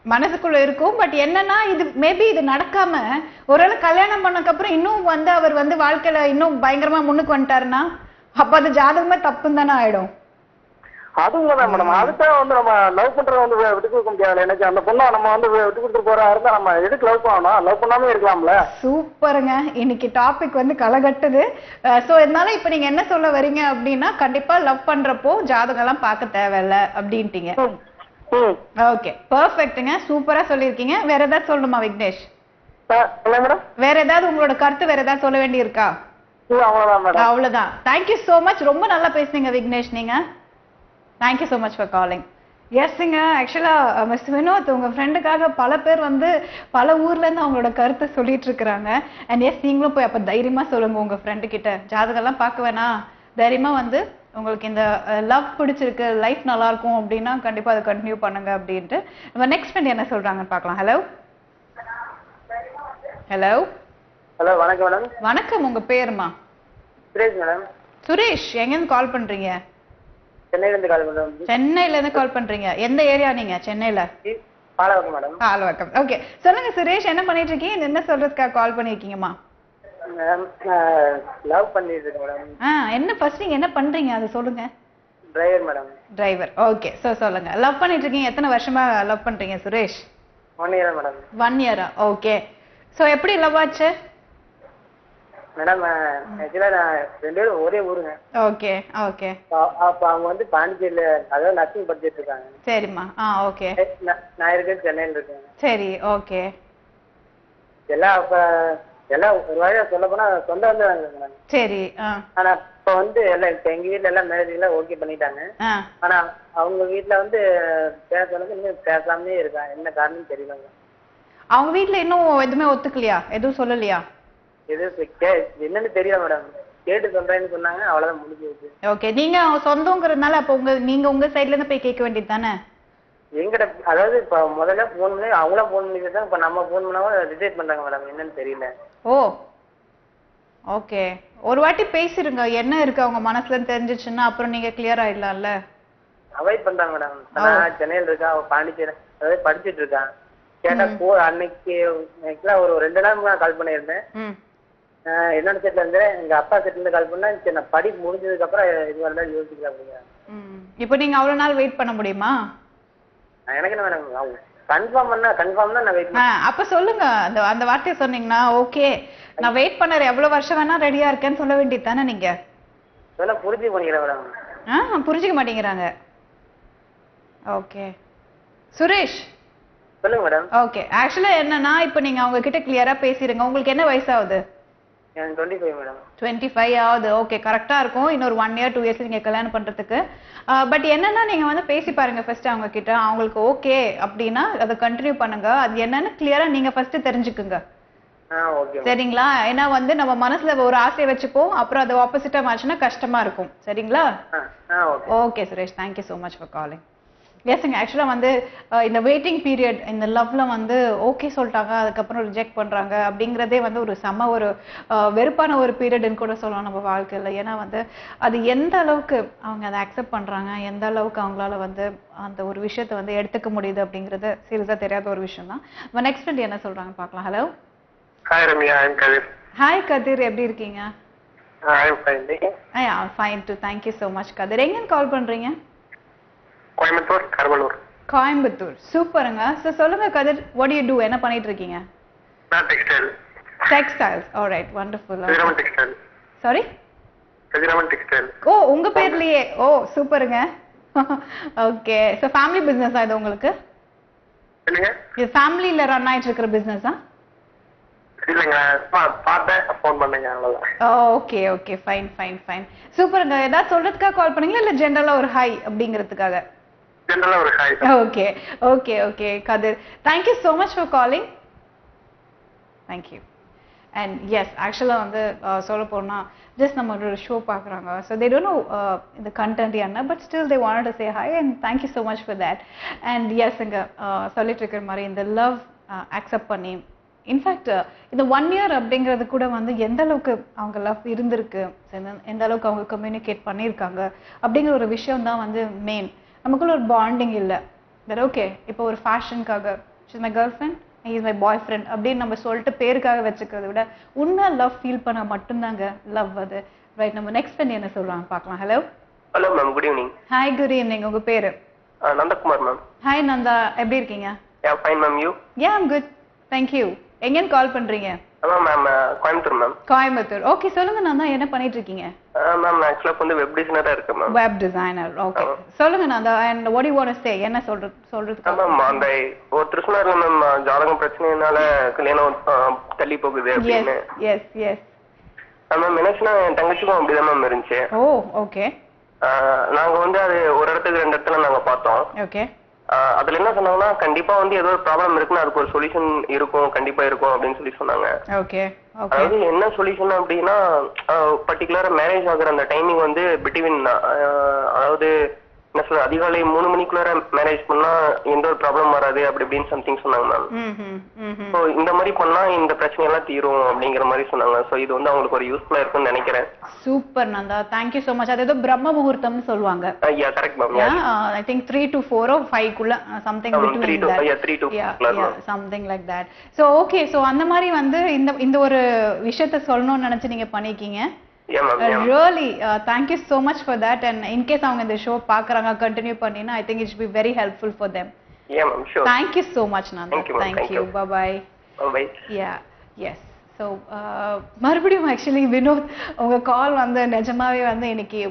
மனசுக்குள்ள இருக்கும். பட் என்னன்னா இது மேபி இது நடக்காம ஒருவேளை கல்யாணம் பண்ணதுக்கு அப்புறம் இன்னும் வந்து அவர் வந்து வாழ்க்கையில இன்னும் பயங்கரமா முன்னுக்கு வந்துட்டாருன்னா அப்ப அது ஜாதகமே தப்புன்னு தானே ஆயிடும்.
அதுதான் மேடம். அதுதான் வந்து நம்ம லவ் பண்றத வந்து விட்டு கொடுக்க முடியாது. எனக்கு அந்த பொண்ணை நம்ம வந்து விட்டு கொடுத்து போறா இருந்தா நம்ம எதுக்கு லவ் பண்ணணும்? லவ் பண்ணாம இருக்கலாம்ல.
சூப்பருங்க. இன்னைக்கு டாபிக் வந்து கலகட்டுது. சோ இதனால இப்ப நீங்க என்ன சொல்ல வரீங்க அப்படின்னா கண்டிப்பா லவ் பண்றப்போ ஜாதகம் எல்லாம் பார்க்க தேவையில்ல அப்படின்ட்டீங்க. ஓகே, பெர்ஃபெக்ட்டுங்க. சூப்பரா சொல்லிருக்கீங்க. வேற ஏதாவது சொல்லணுமா விக்னேஷ்? வேற ஏதாவது உங்களோட கருத்து வேற ஏதாவது சொல்ல வேண்டி இருக்கா? அவ்வளவுதான். Thank you so much. ரொம்ப நல்லா பேசுனீங்க விக்னேஷ் நீங்க. Thank you so much for calling. எஸ்ங்க, ஆக்சுவலா மிஸ் வினோத் உங்க ஃப்ரெண்டுக்காக பல பேர் வந்து பல ஊர்ல இருந்து அவங்களோட கருத்தை சொல்லிட்டு இருக்கிறாங்க. அண்ட் எஸ், நீங்களும் போய் அப்ப தைரியமா சொல்லுங்க உங்க ஃப்ரெண்டு கிட்ட, ஜாதகம் எல்லாம் பார்க்க வேணாம், தைரியமா வந்து உங்களுக்கு இந்த லவ் பிடிச்சிருக்கு, லைஃப் நல்லா இருக்கும் அப்படின்னா கண்டிப்பா அதை கண்டினியூ பண்ணுங்க அப்படின்ட்டு. நம்ம நெக்ஸ்ட் ஃப்ரெண்ட் என்ன சொல்றாங்கன்னு பார்க்கலாம். ஹலோ ஹலோ
ஹலோ, வணக்கம் மேடம்.
வணக்கம். உங்க பேருமா?
சுரேஷ் மேடம்.
சுரேஷ், எங்க இருந்து கால் பண்றீங்க?
சென்னையில இருந்து கால் பண்றேன்.
சென்னையில இருந்து கால் பண்றீங்க. எந்த ஏரியா நீங்க சென்னையில?
பாலவக்கம் மேடம்.
பாலவக்கம். ஓகே, சொல்லுங்க சுரேஷ், என்ன பண்ணிட்டு இருக்கீங்க? என்ன சொல்றதுக்காக கால் பண்ணிருக்கீங்கம்மா?
மேடம், லவ் பண்ணிட்டு இருக்கேன் மேடம்.
என்ன ஃபர்ஸ்ட் நீங்க என்ன பண்றீங்க அதை சொல்லுங்க.
Driver madam.
Driver. Okay, so சொல்லுங்க. லவ் பண்ணிட்டு இருக்கீங்க. எத்தனை வருஷமா லவ் பண்றீங்க Suresh?
1 year madam.
1 year. Okay. So எப்படி லவ் ஆச்சு?
மேடம், ஆக்சுவலா நான் 2 பேரும் ஒரே ஊருங்க.
Okay okay.
அப்ப அவங்க வந்து பாண்டிச்சேரியில அதாவது நர்சிங் படிச்சிட்டு இருக்காங்க.
சரிம்மா. ஓகே.
நான் இருக்கேன் சென்னையில இருக்கேன்.
சரி, ஓகே.
எல்லாம் ஒரு வகையா சொல்ல போனா சொந்த வந்து மேடம்.
சரி.
ஆனா இப்ப வந்து எல்லாம் இப்ப எங்க வீட்டுல எல்லாம் மேரேஜ் எல்லாம் ஓகே பண்ணிட்டாங்க. ஆனா அவங்க வீட்டுல வந்து பேசுறதுக்கு இன்னும் பேசாமே இருக்கா. என்ன காரணம் தெரியல.
அவங்க வீட்டுல இன்னும் எதுவுமே ஒத்துக்கலையா? எதுவும் சொல்லலையா?
என்னன்னு தெரியல மேடம். கேட்டு சொல்றேன்னு சொன்னாங்க, அவ்வளவுதான் முடிஞ்சு.
ஓகே, நீங்க சொந்தங்கிறதுனால அப்ப நீங்க உங்க சைடுல இருந்து போய் கேட்க வேண்டியது தானே?
எங்கிட்ட அதாவது இப்ப முதல்ல போன் பண்ணி அவங்களா போன் பண்ணிட்டு இப்ப நம்ம போன் பண்ணாம ரிஜெக்ட் பண்றாங்க மேடம். என்னன்னு தெரியல.
ஓ, ஓகே. ஒரு வாட்டி பேசிருங்க, என்ன இருக்கு அவங்க மனசுல தெரிஞ்சிச்சுன்னா அப்புறம் நீங்க கிளியர் ஆயிடலாம்ல.
அவாய்ட் பண்றாங்க மேடம். நான் சென்னையில இருக்கா, அவ பாண்டிச்சேரி அதாவது படிச்சுட்டு இருக்கான். கேட்டா அன்னைக்கு ஒரு 2 நாள் நான் கால் பண்ணியிருந்தேன். என்னோட செட்ல இருந்து எங்க அப்பா செட்ல இருந்து கால் பண்ணா, சரி நான் படிப்பு முடிஞ்சதுக்கு அப்புறம் இது வரலாம் யோசிக்கிறேன் அப்படிங்கிறாங்க.
இப்போ நீங்க அவ்வளவு நாள் வெயிட் பண்ண முடியுமா?
எனக்கு என்ன மேடம், கன்ஃபார்ம் தான் நான் வெயிட் பண்ணேன்.
அப்ப சொல்லுங்க, அந்த வார்த்தையை சொன்னீங்கன்னா ஓகே நான் வெயிட் பண்ணற எவ்வளவு வருஷம் வேணா ரெடியா இருக்கேன்னு சொல்ல வேண்டியது தானே நீங்க?
சொன்னா புரிஞ்சு பண்ணிக்கிறேன் மேடம்.
புரிஞ்சுக்க மாட்டேங்கிறாங்க. ஓகே சுரேஷ்
சொல்லுங்க மேடம்.
ஓகே, ஆக்சுவலா என்னன்னா இப்போ நீங்க அவங்க கிட்ட கிளியரா பேசிருங்க. உங்களுக்கு என்ன வயசாகுது?
25 மேடம்.
25 ஆகுது. ஓகே, கரெக்டா இருக்கும். இன்னொரு 1 year 2 years நீங்க கல்யாணம் பண்றதுக்கு. பட் என்னன்னா நீங்க வந்து பேசி பாருங்க ஃபர்ஸ்ட் அவங்க கிட்ட. அவங்களுக்கு ஓகே அப்படின்னா அதை கண்டினியூ பண்ணுங்க. அது என்னன்னு கிளியரா நீங்க ஃபர்ஸ்ட் தெரிஞ்சுக்குங்க. சரிங்களா? ஏன்னா வந்து நம்ம மனசுல ஒரு ஆசையை வச்சுப்போம், அப்புறம் அது ஆப்போசிட்டா மாச்சுன்னா கஷ்டமா இருக்கும். சரிங்களா? Okay Suresh, thank you so much for calling. எஸ்ங்க, ஆக்சுவலா வந்து இந்த வெயிட்டிங் பீரியட் இந்த லவ்ல வந்து ஓகே சொல்லிட்டாங்க, அதுக்கப்புறம் ரிஜெக்ட் பண்றாங்க அப்படிங்கிறதே வந்து ஒரு ஒரு வெறுப்பான ஒரு பீரியட்னு கூட சொல்லலாம் நம்ம வாழ்க்கையில. ஏன்னா வந்து அது எந்த அளவுக்கு அவங்க அதை அக்செப்ட் பண்றாங்க, எந்த அளவுக்கு அவங்களால வந்து அந்த ஒரு விஷயத்தை வந்து எடுத்துக்க முடியுது அப்படிங்கிறது சீரியஸா தெரியாத ஒரு விஷயம் தான். நம்ம நெக்ஸ்ட் ஃப்ரெண்ட் என்ன சொல்றாங்க பார்க்கலாம். Hello.
Hi Ramya, I am Kathir.
Hi Kathir, எப்படி இருக்கீங்க?
I am fine.
I am fine too. Thank you so much Kathir. எங்க கால் பண்றீங்க?
கோயம்புத்தூர், கருவலூர்.
கோயம்புத்தூர். சூப்பருங்க. சோ சொல்லுங்க கதிர், what do you do? என்ன பண்ணிட்டு இருக்கீங்க?
நான் textile.
Textiles. Alright, wonderful.
Kathiravan textile.
Sorry?
Kathiravan textile.
ஓ, உங்க பேர்லயே. ஓ சூப்பருங்க. ஓகே, சோ ஃபேமிலி பிசினஸ் இது உங்களுக்கு?
என்னங்க?
இது ஃபேமிலில ரன் ஆயிட்டு இருக்கிற பிசினஸா?
இல்லங்க, பார்த்தேன் ஃபோன் பண்ணீங்க அவ்வளவுதான்.
Okay okay, fine fine fine. சூப்பருங்க. ஏதாவது சொல்றதுக்காக கால் பண்ணீங்களா இல்ல ஜெனரலா ஒரு ஹாய் அப்படிங்கிறதுக்காக?
ஜெனரலா ஒரு hi.
Okay okay okay Kathir, thank you so much for calling. Thank you. And yes ஆக்சுவலாக வந்து சொல்ல போனால் ஜஸ்ட் நம்ம ஒரு ஷோ பார்க்குறாங்க. ஸோ தே டோன்ட் நோ இந்த கண்டென்ட் என்ன, but still they want to say hi and thank you so much for that. And yes இங்கே சொல்லிட்டு இருக்கிற மாதிரி இந்த லவ் அக்செப்ட் பண்ணி இன்ஃபேக்ட் இந்த 1 year அப்படிங்கிறது கூட வந்து எந்த அளவுக்கு அவங்க லவ் இருந்திருக்கு, எந்த அளவுக்கு அவங்க கம்யூனிகேட் பண்ணியிருக்காங்க அப்படிங்கிற ஒரு விஷயம் தான் வந்து மெயின். நமக்குள்ள ஒரு பாண்டிங் இல்லை. தட் ஓகே இப்போ ஒரு ஃபேஷனுக்காக she's my girl friend, is my boy friend அப்படின்னு நம்ம சொல்லிட்டு பேருக்காக வச்சுக்கிறத விட உண்மை லவ் ஃபீல் பண்ண மட்டும்தாங்க லவ் அது. ரைட், நம்ம நெக்ஸ்ட் ஃப்ரெண்ட் என்ன சொல்றாங்க பார்க்கலாம். Hello
hello ma'am, good evening.
Hi, good evening. உங்க பேரு?
நந்தகுமார் மேம்.
ஹாய் நந்தா, எப்படி இருக்கீங்க?
Yeah fine ma'am. You?
Yeah I'm good, thank you. எங்கேன்னு கால் பண்றீங்க?
Ma'am Coimbatore ma'am.
Coimbatore. Okay, சொல்லுங்க நந்தா, என்ன பண்ணிட்டு இருக்கீங்க?
மேம் ஆக்சுவலா வந்து வெப் டிசைனரா இருக்கேன் மேம்.
Web designer. ஓகே, சொல்லுங்க Nanda. And what you want to say? என்ன சொல்றதுக்கு?
மேம் அந்த ஒருத்தர் சொன்னார்ல மேம், ஜாதகம் பிரச்சனைனால கல்யாணம் தள்ளி போகுது அப்படின்னு.
S S.
மேம் என்னாச்சுன்னா என் தங்கச்சிக்கும் அப்படிதான் மேம் இருந்துச்சு.
ஓ ஓகே.
நாங்க வந்து அது ஒரு இடத்துக்கு 2 இடத்துல நாங்க பார்த்தோம்.
ஓகே.
அதுல என்ன சொன்னாங்கன்னா கண்டிப்பா வந்து ஏதோ ஒரு ப்ராப்ளம் இருக்குன்னு அதுக்கு ஒரு சொல்யூஷன் இருக்கும், கண்டிப்பா இருக்கும் அப்படின்னு சொல்லி சொன்னாங்க.
ஓகே.
அதாவது என்ன சொல்யூஷன் அப்படின்னா பர்டிகுலரா மேரேஜ் ஆகுற அந்த டைமிங் வந்து பிட்வீன் அதாவது என்ன சொல்ற அதிகாலை 3 மணிக்குள்ளார மேரேஜ் பண்ணா எந்த ஒரு ப்ராப்ளம் வராது அப்படி இப்படின்னு சம்திங் சொன்னாங்க மேம். ஸோ இந்த மாதிரி பண்ணா இந்த பிரச்சனை எல்லாம் தீரும் அப்படிங்கிற மாதிரி சொன்னாங்க. ஸோ இது வந்து அவங்களுக்கு ஒரு யூஸ்ஃபுல்லா இருக்கும்னு நினைக்கிறேன்.
Super Nanda, thank you so much. அது ஏதோ பிரம்ம முகூர்த்தம்னு சொல்லுவாங்க.
Yeah correct ma'am.
I think 3 to 4 or 5 குள்ள something between that.
3 to 4
something like that. So okay, so அந்த மாதிரி வந்து இந்த ஒரு விஷயத்த சொல்லணும்னு நினைச்சு நீங்க பண்ணிருக்கீங்க. Really, thank you so much for that. And in case அவங்க இந்த ஷோ பார்க்கறாங்க கண்டினியூ பண்ணினா I think it should be very helpful for them.
Yeah ma'am, sure.
Thank you so much Nanda. Thank you. Bye bye.
Bye bye.
Yeah, yes. So மறுபடியும் actually Vinod உங்க கால் வந்து நிஜமாவே வந்து இன்னைக்கு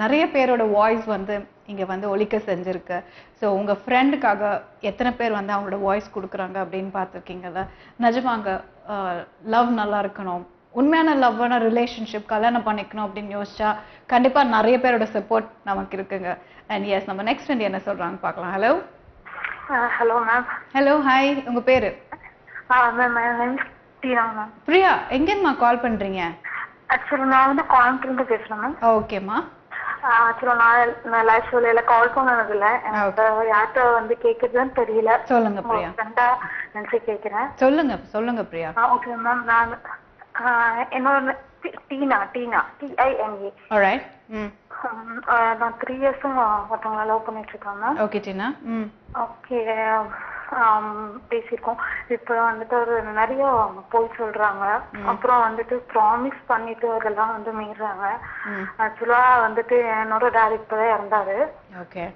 நிறைய பேரோட வாய்ஸ் வந்து இங்க வந்து ஒலிக்க செஞ்சிருக்கு. ஸோ உங்க ஃப்ரெண்டுக்காக எத்தனை பேர் வந்து அவங்களோட வாய்ஸ் கொடுக்குறாங்க அப்படின்னு பார்த்துருக்கீங்கல்ல. நிஜமாங்க லவ் நல்லா இருக்கணும், உண்மையான லவ்வான ரிலேஷன்ஷிப் கல்யாணம் பண்ணிக்கணும் அப்படின்னு யோசிச்சா கண்டிப்பா நிறைய பேரோட சப்போர்ட் நமக்கு இருக்குங்க. அண்ட் எஸ், நம்ம நெக்ஸ்ட் ஃப்ரெண்ட் என்ன சொல்றாங்க பார்க்கலாம். Hello.
Hello ma'am.
Hello, hi. உங்க பேரு?
மேம் டீனா மேம்.
பிரியா, எங்கேருந்துமா கால் பண்றீங்க?
ஆக்சுவலி நான் வந்து கோயம்புத்தூர்ல பேசுறேன் மேம்.
ஓகேம்மா.
ஆக்சுவலா நான் லைவ் ஷோல கால் பண்ணது இல்ல, எனக்கு யார்கிட்ட வந்து கேக்குறதுன்னு தெரியல.
சொல்லுங்க பிரியா.
ஃப்ரெண்டா நினைச்சு கேக்குறேன்.
சொல்லுங்க பிரியா.
Okay ma'am. நான் என்னோட டீனா TINA.
ஆல்ரைட்.
நான் 3 years ஒருத்தவங்களை லவ் பண்ணிட்டு இருக்கேன் மேம்.
ஓகே டீனா.
ஓகே, பேசியிருக்கோம். இப்போ வந்துட்டு ஒரு நிறைய போய் சொல்றாங்க, அப்புறம் வந்துட்டு ப்ராமிஸ் பண்ணிட்டு அதெல்லாம் வந்து மீறாங்க. ஆக்சுவலா வந்துட்டு என்னோட டாடி இப்பதான் இறந்தாரு.
Okay,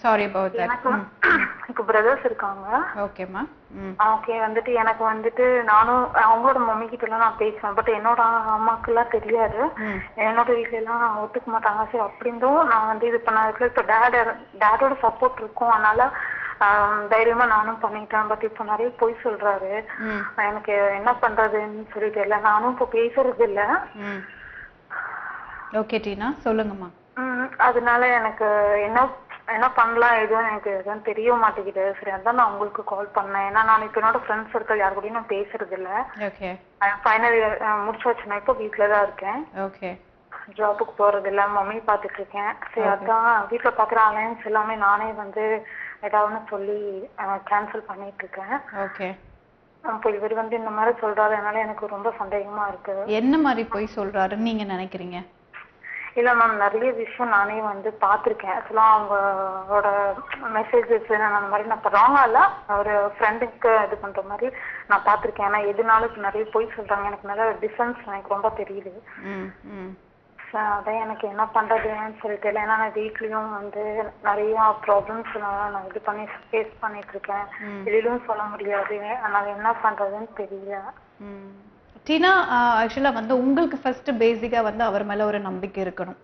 sorry about that.
எனக்கு பிரதர்ஸ் இருக்காங்க.
ஓகேம்மா.
ஓகே, வந்துட்டு எனக்கு வந்துட்டு நானும் அவங்களோட மம்மி கிட்ட எல்லாம் நான் பேசுவேன், பட் என்னோட அம்மாக்கு எல்லாம் தெரியாது. என்னோட வீட்டுல எல்லாம் ஒத்துக்க மாட்டாங்க. சரி அப்படின்னும் நான் வந்து இது பண்ணதுக்குள்ள இப்போ டேடோட சப்போர்ட் இருக்கும், அதனால தைரியமா நானும் பண்ணிட்டேன். பட் இப்போ நிறைய போய் சொல்றாரு, எனக்கு என்ன பண்றதுன்னு சொல்லி தெரியல. நானும் இப்போ பேசுறது இல்ல.
ஓகே டீனா, சொல்லுங்கம்மா.
அதனால எனக்கு என்ன பண்ணலாம் எதுவும் எனக்கு எதுவும் தெரிய மாட்டேங்குது. சரி, அதான் நான் உங்களுக்கு கால் பண்ணேன். ஏன்னா நான் இப்போ என்னோட ஃப்ரெண்ட்ஸ் சர்க்கிள் யாரு கூடயும் நான் பேசுறது இல்ல.
ஓகே.
ஃபைனல் இயர் முடிச்சாச்சு, நான் இப்போ வீட்டில தான் இருக்கேன்.
ஓகே.
ஜாபுக்கு போறது இல்ல, மம்மி பாத்துட்டு இருக்கேன். சரி, அதான் வீட்டுல பாக்குற அலையன்ஸ் எல்லாமே நானே வந்து ஏதாவது சொல்லி கேன்சல் பண்ணிட்டு இருக்கேன்.
ஓகே.
இப்போ இவர் வந்து இந்த மாதிரி சொல்றாரு, அதனால எனக்கு ரொம்ப சந்தேகமா இருக்கு.
என்ன மாதிரி போய் சொல்றாருன்னு நீங்க நினைக்கிறீங்க?
இல்ல மேம், நிறைய விஷயம் நானே வந்து பாத்திருக்கேன். ஆக்சுவலா அவங்களோட மெசேஜஸ் அந்த மாதிரி நான் ராங்கா இல்ல, ஒரு ஃப்ரெண்டுக்கு இது பண்ற மாதிரி நான் பாத்திருக்கேன். ஆனா எதுனாலும் இப்ப நிறைய போய் சொல்றாங்க, எனக்கு நல்ல டிஃபரன்ஸ் எனக்கு ரொம்ப தெரியுது. அதான் எனக்கு என்ன பண்றதுன்னு சொல்லிட்டு இல்லை. ஏன்னா நான் வீட்லயும் வந்து நிறைய ப்ராப்ளம்ஸ் நான் இது பண்ணி ஃபேஸ் பண்ணிட்டு இருக்கேன். வெளியிலும் சொல்ல முடியாது, அதனால என்ன பண்றதுன்னு தெரியல.
டீனா, ஆக்சுவலா வந்து உங்களுக்கு ஃபர்ஸ்ட் பேசிக்கா வந்து அவர் மேல ஒரு நம்பிக்கை இருக்கணும்.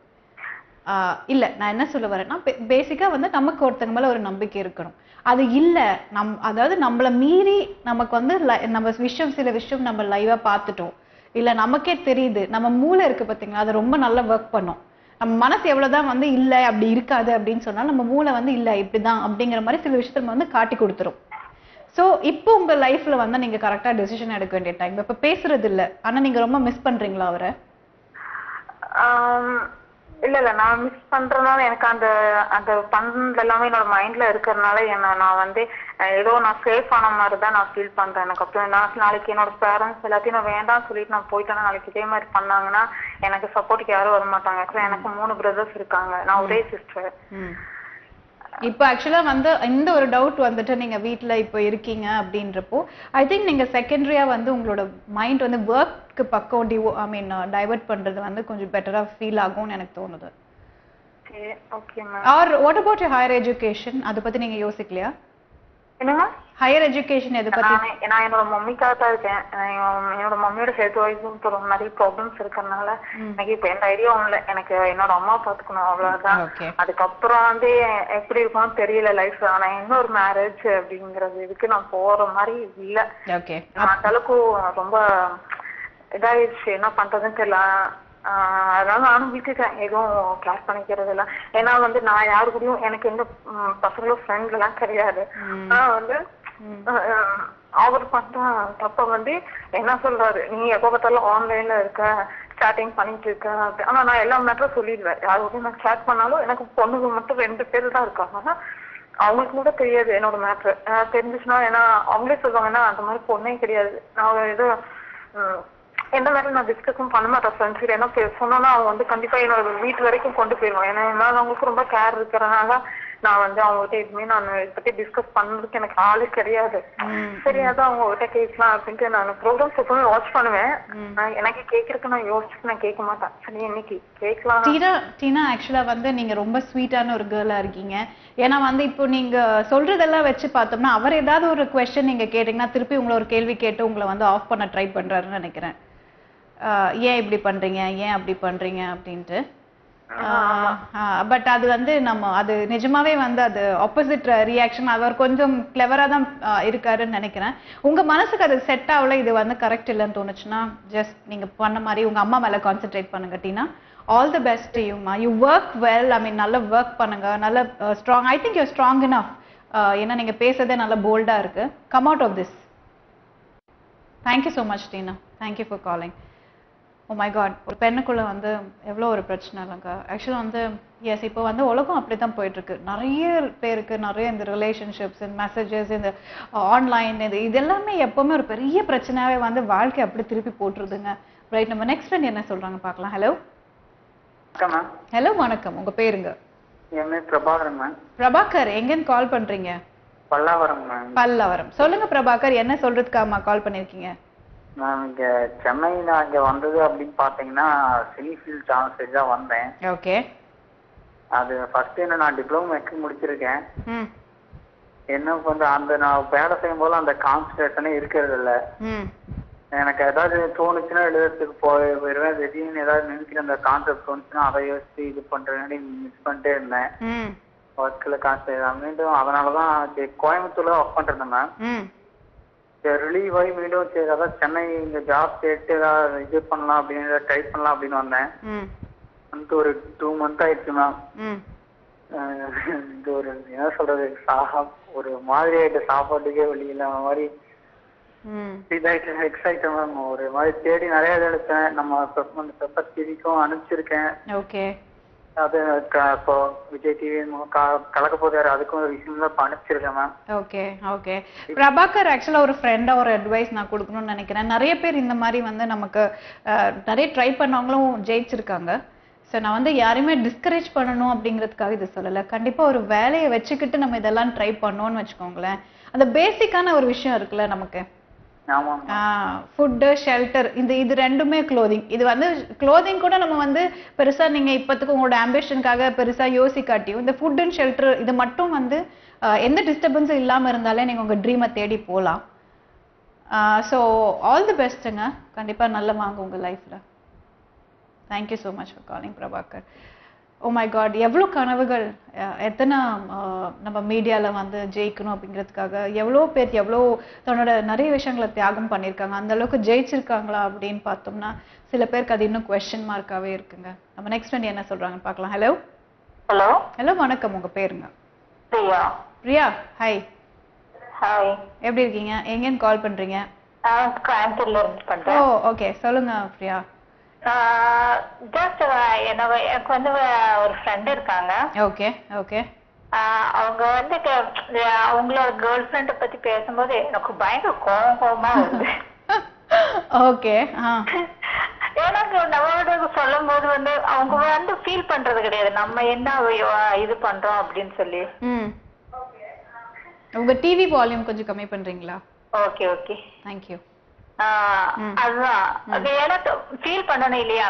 இல்ல, நான் என்ன சொல்ல வரேன்னா பேசிக்கா வந்து நமக்கு ஒருத்தங்க மேல ஒரு நம்பிக்கை இருக்கணும். அது இல்ல, அதாவது நம்மள மீறி நமக்கு வந்து நம்ம சில விஷயம் நம்ம லைவா பார்த்துட்டோம், இல்ல நமக்கே தெரியுது, நம்ம மூளை இருக்கு பாத்தீங்களா, அது ரொம்ப நல்லா ஒர்க் பண்ணும். நம்ம மனசு எவ்வளவுதான் வந்து இல்ல அப்படி இருக்காது அப்படின்னு சொன்னா நம்ம மூளை வந்து இல்ல இப்படிதான் அப்படிங்கிற மாதிரி சில விஷயத்த வந்து காட்டி கொடுத்துரும். ஸோ இப்போ உங்க லைஃப்ல வந்து நீங்க கரெக்டா டெசிஷன் எடுக்க வேண்டிய டைம். இப்ப பேசுறது இல்ல, ஆனா நீங்க ரொம்ப மிஸ் பண்றீங்களா அவரை?
இல்ல நான் மிஸ் பண்றதுனால எனக்கு அந்த அந்த பண்றது எல்லாமே என்னோட மைண்ட்ல இருக்கிறதுனால நான் வந்து ஏதோ நான் சேஃப் ஆன மாதிரி தான் நான் ஃபீல் பண்றேன். எனக்கு அப்புறம் நாளைக்கு என்னோட பேரண்ட்ஸ் எல்லாத்தையும் நான் வேண்டாம்னு சொல்லிட்டு நான் போயிட்டேன்னா நாளைக்கு இதே மாதிரி பண்ணாங்கன்னா எனக்கு சப்போர்ட்டுக்கு யாரும் வர மாட்டாங்க. ஆக்சுவலா எனக்கு 3 பிரதர்ஸ் இருக்காங்க, நான் ஒரே சிஸ்டர்.
இப்போ ஆக்சுவலா வந்து இந்த ஒரு டவுட் வந்துட்டு நீங்க வீட்ல இப்போ இருக்கீங்க அப்படின்றப்போ ஐ திங்க் நீங்க செகண்டரியா வந்து உங்களோட மைண்ட் வந்து ஒர்க்கு பக்கம் டைவர்ட் பண்றது வந்து கொஞ்சம் பெட்டரா ஃபீல் ஆகும்னு எனக்கு தோணுது. Or what about your higher education? அதை பத்தி நீங்க யோசிக்கலையா?
என்னங்க
ஹையர் எஜுகேஷன் எதை பத்தி?
நான் என்னோட மம்மிக்காக தான் இருக்கேன். என்னோட மம்மியோட ஹெல்த் வைஸும் நிறைய ப்ராப்ளம்ஸ் இருக்கறனால எனக்கு இப்ப எந்த ஐடியாவும் இல்லை. எனக்கு என்னோட அம்மா பாத்துக்கணும், அவ்வளவுதான். அதுக்கப்புறம் வந்து எப்படி இருக்கும்னு தெரியல லைஃப். ஆனா இன்னொரு மேரேஜ் அப்படிங்கறது இதுக்கு நான் போற மாதிரி இல்ல. அந்த அளவுக்கு ரொம்ப இதாயிடுச்சு, என்ன பண்றதுன்னு தெரியல. அதனால நானும் விட்டுட்டேன், எதுவும் கிளாஸ் பண்ணிக்கிறது இல்லை. ஏன்னா வந்து நான் யாரு கூடயும் எனக்கு எந்த பசங்களும் ஃப்ரெண்ட் எல்லாம் கிடையாது. ஆனா வந்து அவர் பண்ற தப்ப வந்து என்ன சொல்றாரு, நீ எப்ப பார்த்தாலும் ஆன்லைன்ல இருக்க, சாட்டிங் பண்ணிட்டு இருக்க. ஆனா நான் எல்லா மேட்டரும் சொல்லிடுவேன். யாரும் நான் சாட் பண்ணாலும் எனக்கு பொண்ணுங்க மட்டும் 2 பேர் தான் இருக்காங்க. அவங்களுக்கு கூட தெரியாது என்னோட மேட்ரு. தெரிஞ்சிச்சுன்னா ஏன்னா அவங்களே சொல்லுவாங்கன்னா அந்த மாதிரி பொண்ணே கிடையாது. நான் ஏதோ எந்த மாதிரி நான் டிஸ்கஸும் பண்ண மாட்டேன் ஃப்ரெண்ட்ஸ். ஏன்னா சொன்னா அவங்க வந்து கண்டிப்பா என்னோட வீட்டு வரைக்கும் கொண்டு போயிடுவாங்க. ஏன்னா அவங்களுக்கு ரொம்ப கேர் இருக்கிறனால நான் வந்து அவங்ககிட்ட எதுவுமே நான் இதை பத்தி டிஸ்கஸ் பண்றதுக்கு எனக்கு ஆளே கிடையாது. சரி அதான் அவங்ககிட்ட கேட்கலாம் அப்படின்ட்டு நான் ப்ரோக்ராம்ஸ் எப்பவுமே வாட்ச் பண்ணுவேன். எனக்கு கேட்கறதுக்கு நான் யோசிச்சுட்டு நான் கேட்க மாட்டேன். சரி இன்னைக்கு கேட்கலாம்.
டீனா ஆக்சுவலா வந்து நீங்க ரொம்ப ஸ்வீட்டான ஒரு கேர்ளா இருக்கீங்க. ஏன்னா வந்து இப்போ நீங்க சொல்றதெல்லாம் வச்சு பார்த்தோம்னா அவர் ஏதாவது ஒரு குவெஸ்டின் நீங்க கேட்டீங்கன்னா திருப்பி உங்களை ஒரு கேள்வி கேட்டு உங்களை வந்து ஆஃப் பண்ண ட்ரை பண்றாருன்னு நினைக்கிறேன். ஏன் இப்படி பண்றீங்க, ஏன் அப்படி பண்றீங்க அப்படின்ட்டு. பட் அது வந்து நம்ம அது நிஜமாவே வந்து அது ஆப்போசிட் ரியாக்ஷன். அவர் கொஞ்சம் கிளவரா தான் இருக்காருன்னு நினைக்கிறேன். உங்க மனசுக்கு அது செட் ஆகல, இது வந்து கரெக்ட் இல்லைன்னு தோணுச்சுன்னா ஜஸ்ட் நீங்க பண்ண மாதிரி உங்க அம்மா மேல கான்சென்ட்ரேட் பண்ணுங்க டீனா. ஆல் தி பெஸ்ட் யூமா. You work well. நல்ல ஒர்க் பண்ணுங்க, நல்ல strong. I think you strong enough. ஏன்னா நீங்க பேசுறதே நல்ல போல்டா இருக்கு. Come out of this. Thank you so much Tina. Thank you for calling. Oh my God, ஒரு பெண்ணுக்குள்ள வந்து எவ்வளோ ஒரு பிரச்சனை இல்லைங்க. ஆக்சுவலாக வந்து எஸ் இப்போ வந்து உலகம் அப்படி தான் போயிட்டுருக்கு. நிறைய பேருக்கு நிறைய இந்த ரிலேஷன்ஷிப்ஸ், இந்த மெசேஜஸ், இந்த ஆன்லைன் இது எல்லாமே எப்போவுமே ஒரு பெரிய பிரச்சனையாகவே வந்து வாழ்க்கை அப்படி திருப்பி போட்டுருதுங்க. ரைட், நம்ம நெக்ஸ்ட் ஃப்ரெண்ட் என்ன சொல்கிறாங்க பார்க்கலாம். ஹலோ. ஹலோ வணக்கம், உங்கள் பேருங்க?
என் பேர் பிரபாகரன் மேம்.
பிரபாகர், எங்கேருந்து கால் பண்ணுறீங்க?
பல்லாவரம் மேம்.
பல்லாவரம். சொல்லுங்க பிரபாகர், என்ன சொல்றதுக்காமா கால் பண்ணிருக்கீங்க?
நான் இங்க சென்னையில அங்க வந்தது அப்படின்னு பாத்தீங்கன்னா சினிஃபீல்ட் சான்ஸ் தான் வந்தேன்.
ஓகே.
அது ஃபர்ஸ்ட் என்ன நான் டிப்ளமோ முடிச்சிருக்கேன். என்ன வந்து அந்த நான் வேலை செய்யும் போது அந்த கான்சன்ட்ரேஷனே இருக்கிறது இல்ல. எனக்கு ஏதாவது தோணுச்சுன்னா எழுதுறதுக்கு போயிடுவேன். திடீர்னு ஏதாவது நினைக்கிற அந்த கான்செப்ட் தோணுச்சுன்னா அதை யோசிச்சு இது பண்றேன்னு மிஸ் பண்ணிட்டே இருந்தேன். ஒர்க்கில் கான்சன்ட்ரேட் மீண்டும் அதனாலதான் கோயம்புத்தூர்ல ஒர்க் பண்றேன் மேம். ரிலீவ் ஆகி மீண்டும் சரி அதான் சென்னை இங்க ஜாப் கேட்டு ஏதாவது இது பண்ணலாம் அப்படின்னு ட்ரை பண்ணலாம் அப்படின்னு வந்தேன். வந்து ஒரு 2 month ஆயிடுச்சு மேம். இது ஒரு என்ன சொல்றது, ஒரு மாதிரி ஆயிட்டு சாப்பாட்டுக்கே வழி இல்லாம மாதிரி எக்ஸைட் மேம். ஒரு மாதிரி தேடி நிறைய எடுத்தேன். நம்ம பெப்பர் டிவிக்கும் அனுப்பிச்சிருக்கேன்.
ஓகே.
அது இப்போ விஜய் டிவி கலக்க போதாரு, அதுக்கும் ஒரு விஷயம் தான் அனுப்பிச்சிருக்கேன் மேம்.
Okay okay. பிரபாகர், ஆக்சுவலா ஒரு ஃப்ரெண்டா ஒரு அட்வைஸ் நான் கொடுக்கணும்னு நினைக்கிறேன். நிறைய பேர் இந்த மாதிரி வந்து நமக்கு நிறைய ட்ரை பண்ணவங்களும் ஜெயிச்சிருக்காங்க. ஸோ நான் வந்து யாரையுமே டிஸ்கரேஜ் பண்ணணும் அப்படிங்கிறதுக்காக இது சொல்லலை. கண்டிப்பாக ஒரு வேலையை வச்சுக்கிட்டு நம்ம இதெல்லாம் ட்ரை பண்ணோம்னு வச்சுக்கோங்களேன். அந்த பேசிக்கான ஒரு விஷயம் இருக்குல்ல நமக்கு, ஃபுட்டு, ஷெல்டர், இது ரெண்டுமே க்ளோதிங். இது வந்து க்ளோதிங் கூட நம்ம வந்து பெருசா நீங்க இப்போத்துக்கு உங்களோட ஆம்பிஷனுக்காக பெருசா யோசிக்காட்டியும் இந்த ஃபுட் அண்ட் ஷெல்டர் இது மட்டும் வந்து எந்த டிஸ்டர்பன்ஸும் இல்லாம இருந்தாலே நீங்க உங்க ட்ரீமை தேடி போகலாம். ஸோ ஆல் தி பெஸ்ட்டுங்க. கண்டிப்பா நல்ல வாங்க உங்க லைஃப்ல. Thank you so much for calling Prabhakar. Oh my God, எவ்வளோ கனவுகள், எத்தனை நம்ம மீடியாவில் வந்து ஜெயிக்கணும் அப்படிங்கிறதுக்காக எவ்வளோ பேர் எவ்வளோ தன்னோட நிறைய விஷயங்களை தியாகம் பண்ணியிருக்காங்க. அந்த அளவுக்கு ஜெயிச்சிருக்காங்களா அப்படின்னு பார்த்தோம்னா சில பேருக்கு அது இன்னும் குவெஸ்சன் மார்க்காகவே இருக்குங்க. நம்ம நெக்ஸ்ட் ஃப்ரெண்ட் என்ன சொல்கிறாங்கன்னு பார்க்கலாம். ஹலோ.
ஹலோ.
ஹலோ வணக்கம், உங்கள் பேருங்க?
பிரியா.
பிரியா, ஹாய்.
ஹாய்.
எப்படி இருக்கீங்க? எங்கேருந்து கால் பண்றீங்க?
கோயம்புத்தூர்ல இருந்து பண்றேன்.
ஓ ஓகே, சொல்லுங்க பிரியா.
ஜஸ்ட் எனக்கு வந்து ஒரு ஃப்ரெண்ட் இருக்காங்க.
Okay okay.
அவங்க வந்து அவங்களோட கேர்ள் ஃப்ரெண்ட பத்தி பேசும்போது எனக்கு பயங்கர கோபமா வருது.
ஓகே.
எனக்கு நம்ம சொல்லும் போது வந்து அவங்க வந்து ஃபீல் பண்றது கிடையாது, நம்ம என்ன இது பண்றோம் அப்படின்னு சொல்லி.
உங்க டிவி வால்யூம் கொஞ்சம் கம்மி பண்றீங்களா?
Okay okay,
thank you.
அதுதான் அது எனக்கு ஃபீல் பண்ணணும் இல்லையா?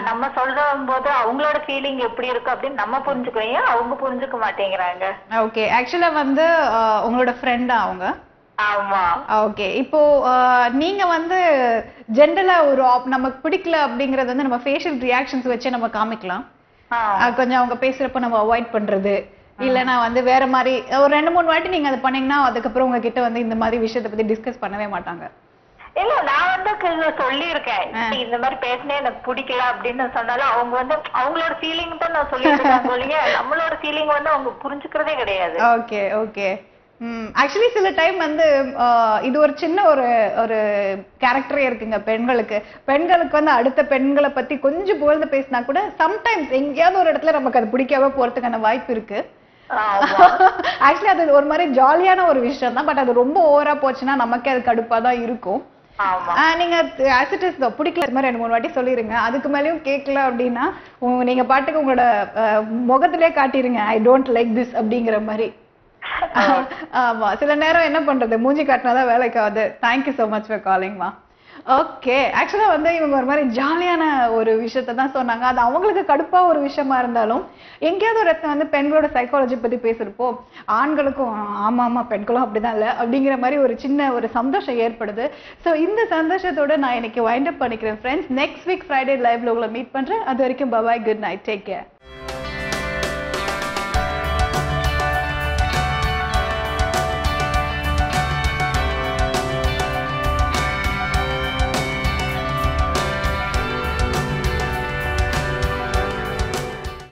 நம்ம சொல்லும் போது அவங்களோட ஃபீலிங் எப்படி இருக்கு அப்படின்னு நம்ம புரிஞ்சுக்கிறோம், அவங்க புரிஞ்சுக்க மாட்டேங்கிறாங்க.
ஓகே, ஆக்சுவலா வந்து உங்களோட ஃப்ரெண்டா அவங்க?
ஆமா.
ஓகே, இப்போ நீங்க வந்து ஜென்ரலா ஒரு நமக்கு பிடிக்கல அப்படிங்கறது வந்து நம்ம ஃபேஷியல் ரியாக்ஷன்ஸ் வச்சு நம்ம காமிக்கலாம். கொஞ்சம் அவங்க பேசுறப்ப நம்ம அவாய்ட் பண்றது, இல்லனா வந்து வேற மாதிரி ஒரு 2-3 வாட்டி நீங்க அதை பண்ணீங்கன்னா அதுக்கப்புறம் உங்ககிட்ட வந்து இந்த மாதிரி விஷயத்தை பத்தி டிஸ்கஸ் பண்ணவே மாட்டாங்க.
இல்ல, நான் வந்து சொல்லி இருக்கேன் இந்த மாதிரி பேசினே எனக்கு பிடிக்கல அப்படின்னு சொன்னாலும் அவங்க வந்து அவங்களோட ஃபீலிங் தான் நான் சொல்லியிருக்கேன். நம்மளோட ஃபீலிங் வந்து அவங்க புரிஞ்சுக்கிறதே கிடையாது.
Okay okay. ஆக்சுவலி சில டைம் வந்து இது ஒரு சின்ன ஒரு கேரக்டரே இருக்குங்க பெண்களுக்கு வந்து அடுத்த பெண்களை பத்தி கொஞ்சம் புகழ்ந்து பேசினா கூட சம்டைம்ஸ் எங்கேயாவது ஒரு இடத்துல நமக்கு அது பிடிக்காம போறதுக்கான வாய்ப்பு இருக்கு. ஆக்சுவலி அது ஒரு மாதிரி ஜாலியான ஒரு விஷயம் தான், பட் அது ரொம்ப ஓவரா போச்சுன்னா நமக்கே அது கடுப்பா தான் இருக்கும். நீங்க as it is பிடிக்கல இது மாதிரி 2-3 வாட்டி சொல்லிருங்க. அதுக்கு மேலயும் கேட்கல அப்படின்னா நீங்க பாட்டுக்கு உங்களோட முகத்திலே காட்டிருங்க ஐ டோன்ட் லைக் திஸ் அப்படிங்கிற மாதிரி. ஆமா, சில நேரம் என்ன பண்றது, மூஞ்சி காட்டினாதான் வேலைக்கு ஆகுது. தேங்க்யூ சோ மச் ஃபார் காலிங்மா. ஓகே, ஆக்சுவலா வந்து இவங்க ஒரு மாதிரி ஜாலியான ஒரு விஷயத்த தான் சொன்னாங்க. அது அவங்களுக்கு கடுப்பா ஒரு விஷயமா இருந்தாலும் எங்கேயாவது ஒரு இடத்துல வந்து பெண்களோட சைக்காலஜி பத்தி பேசுறப்போ ஆண்களுக்கும் ஆமா ஆமா பெண்களும் அப்படிதான் இல்ல அப்படிங்கிற மாதிரி ஒரு சின்ன ஒரு சந்தோஷம் ஏற்படுது. ஸோ இந்த சந்தோஷத்தோட நான் இன்னைக்கு வைண்ட் அப் பண்ணிக்கிறேன் ஃப்ரெண்ட்ஸ். நெக்ஸ்ட் வீக் ஃப்ரைடே லைவ்ல உங்களை மீட் பண்றேன். அது வரைக்கும் bye bye, good night, take care.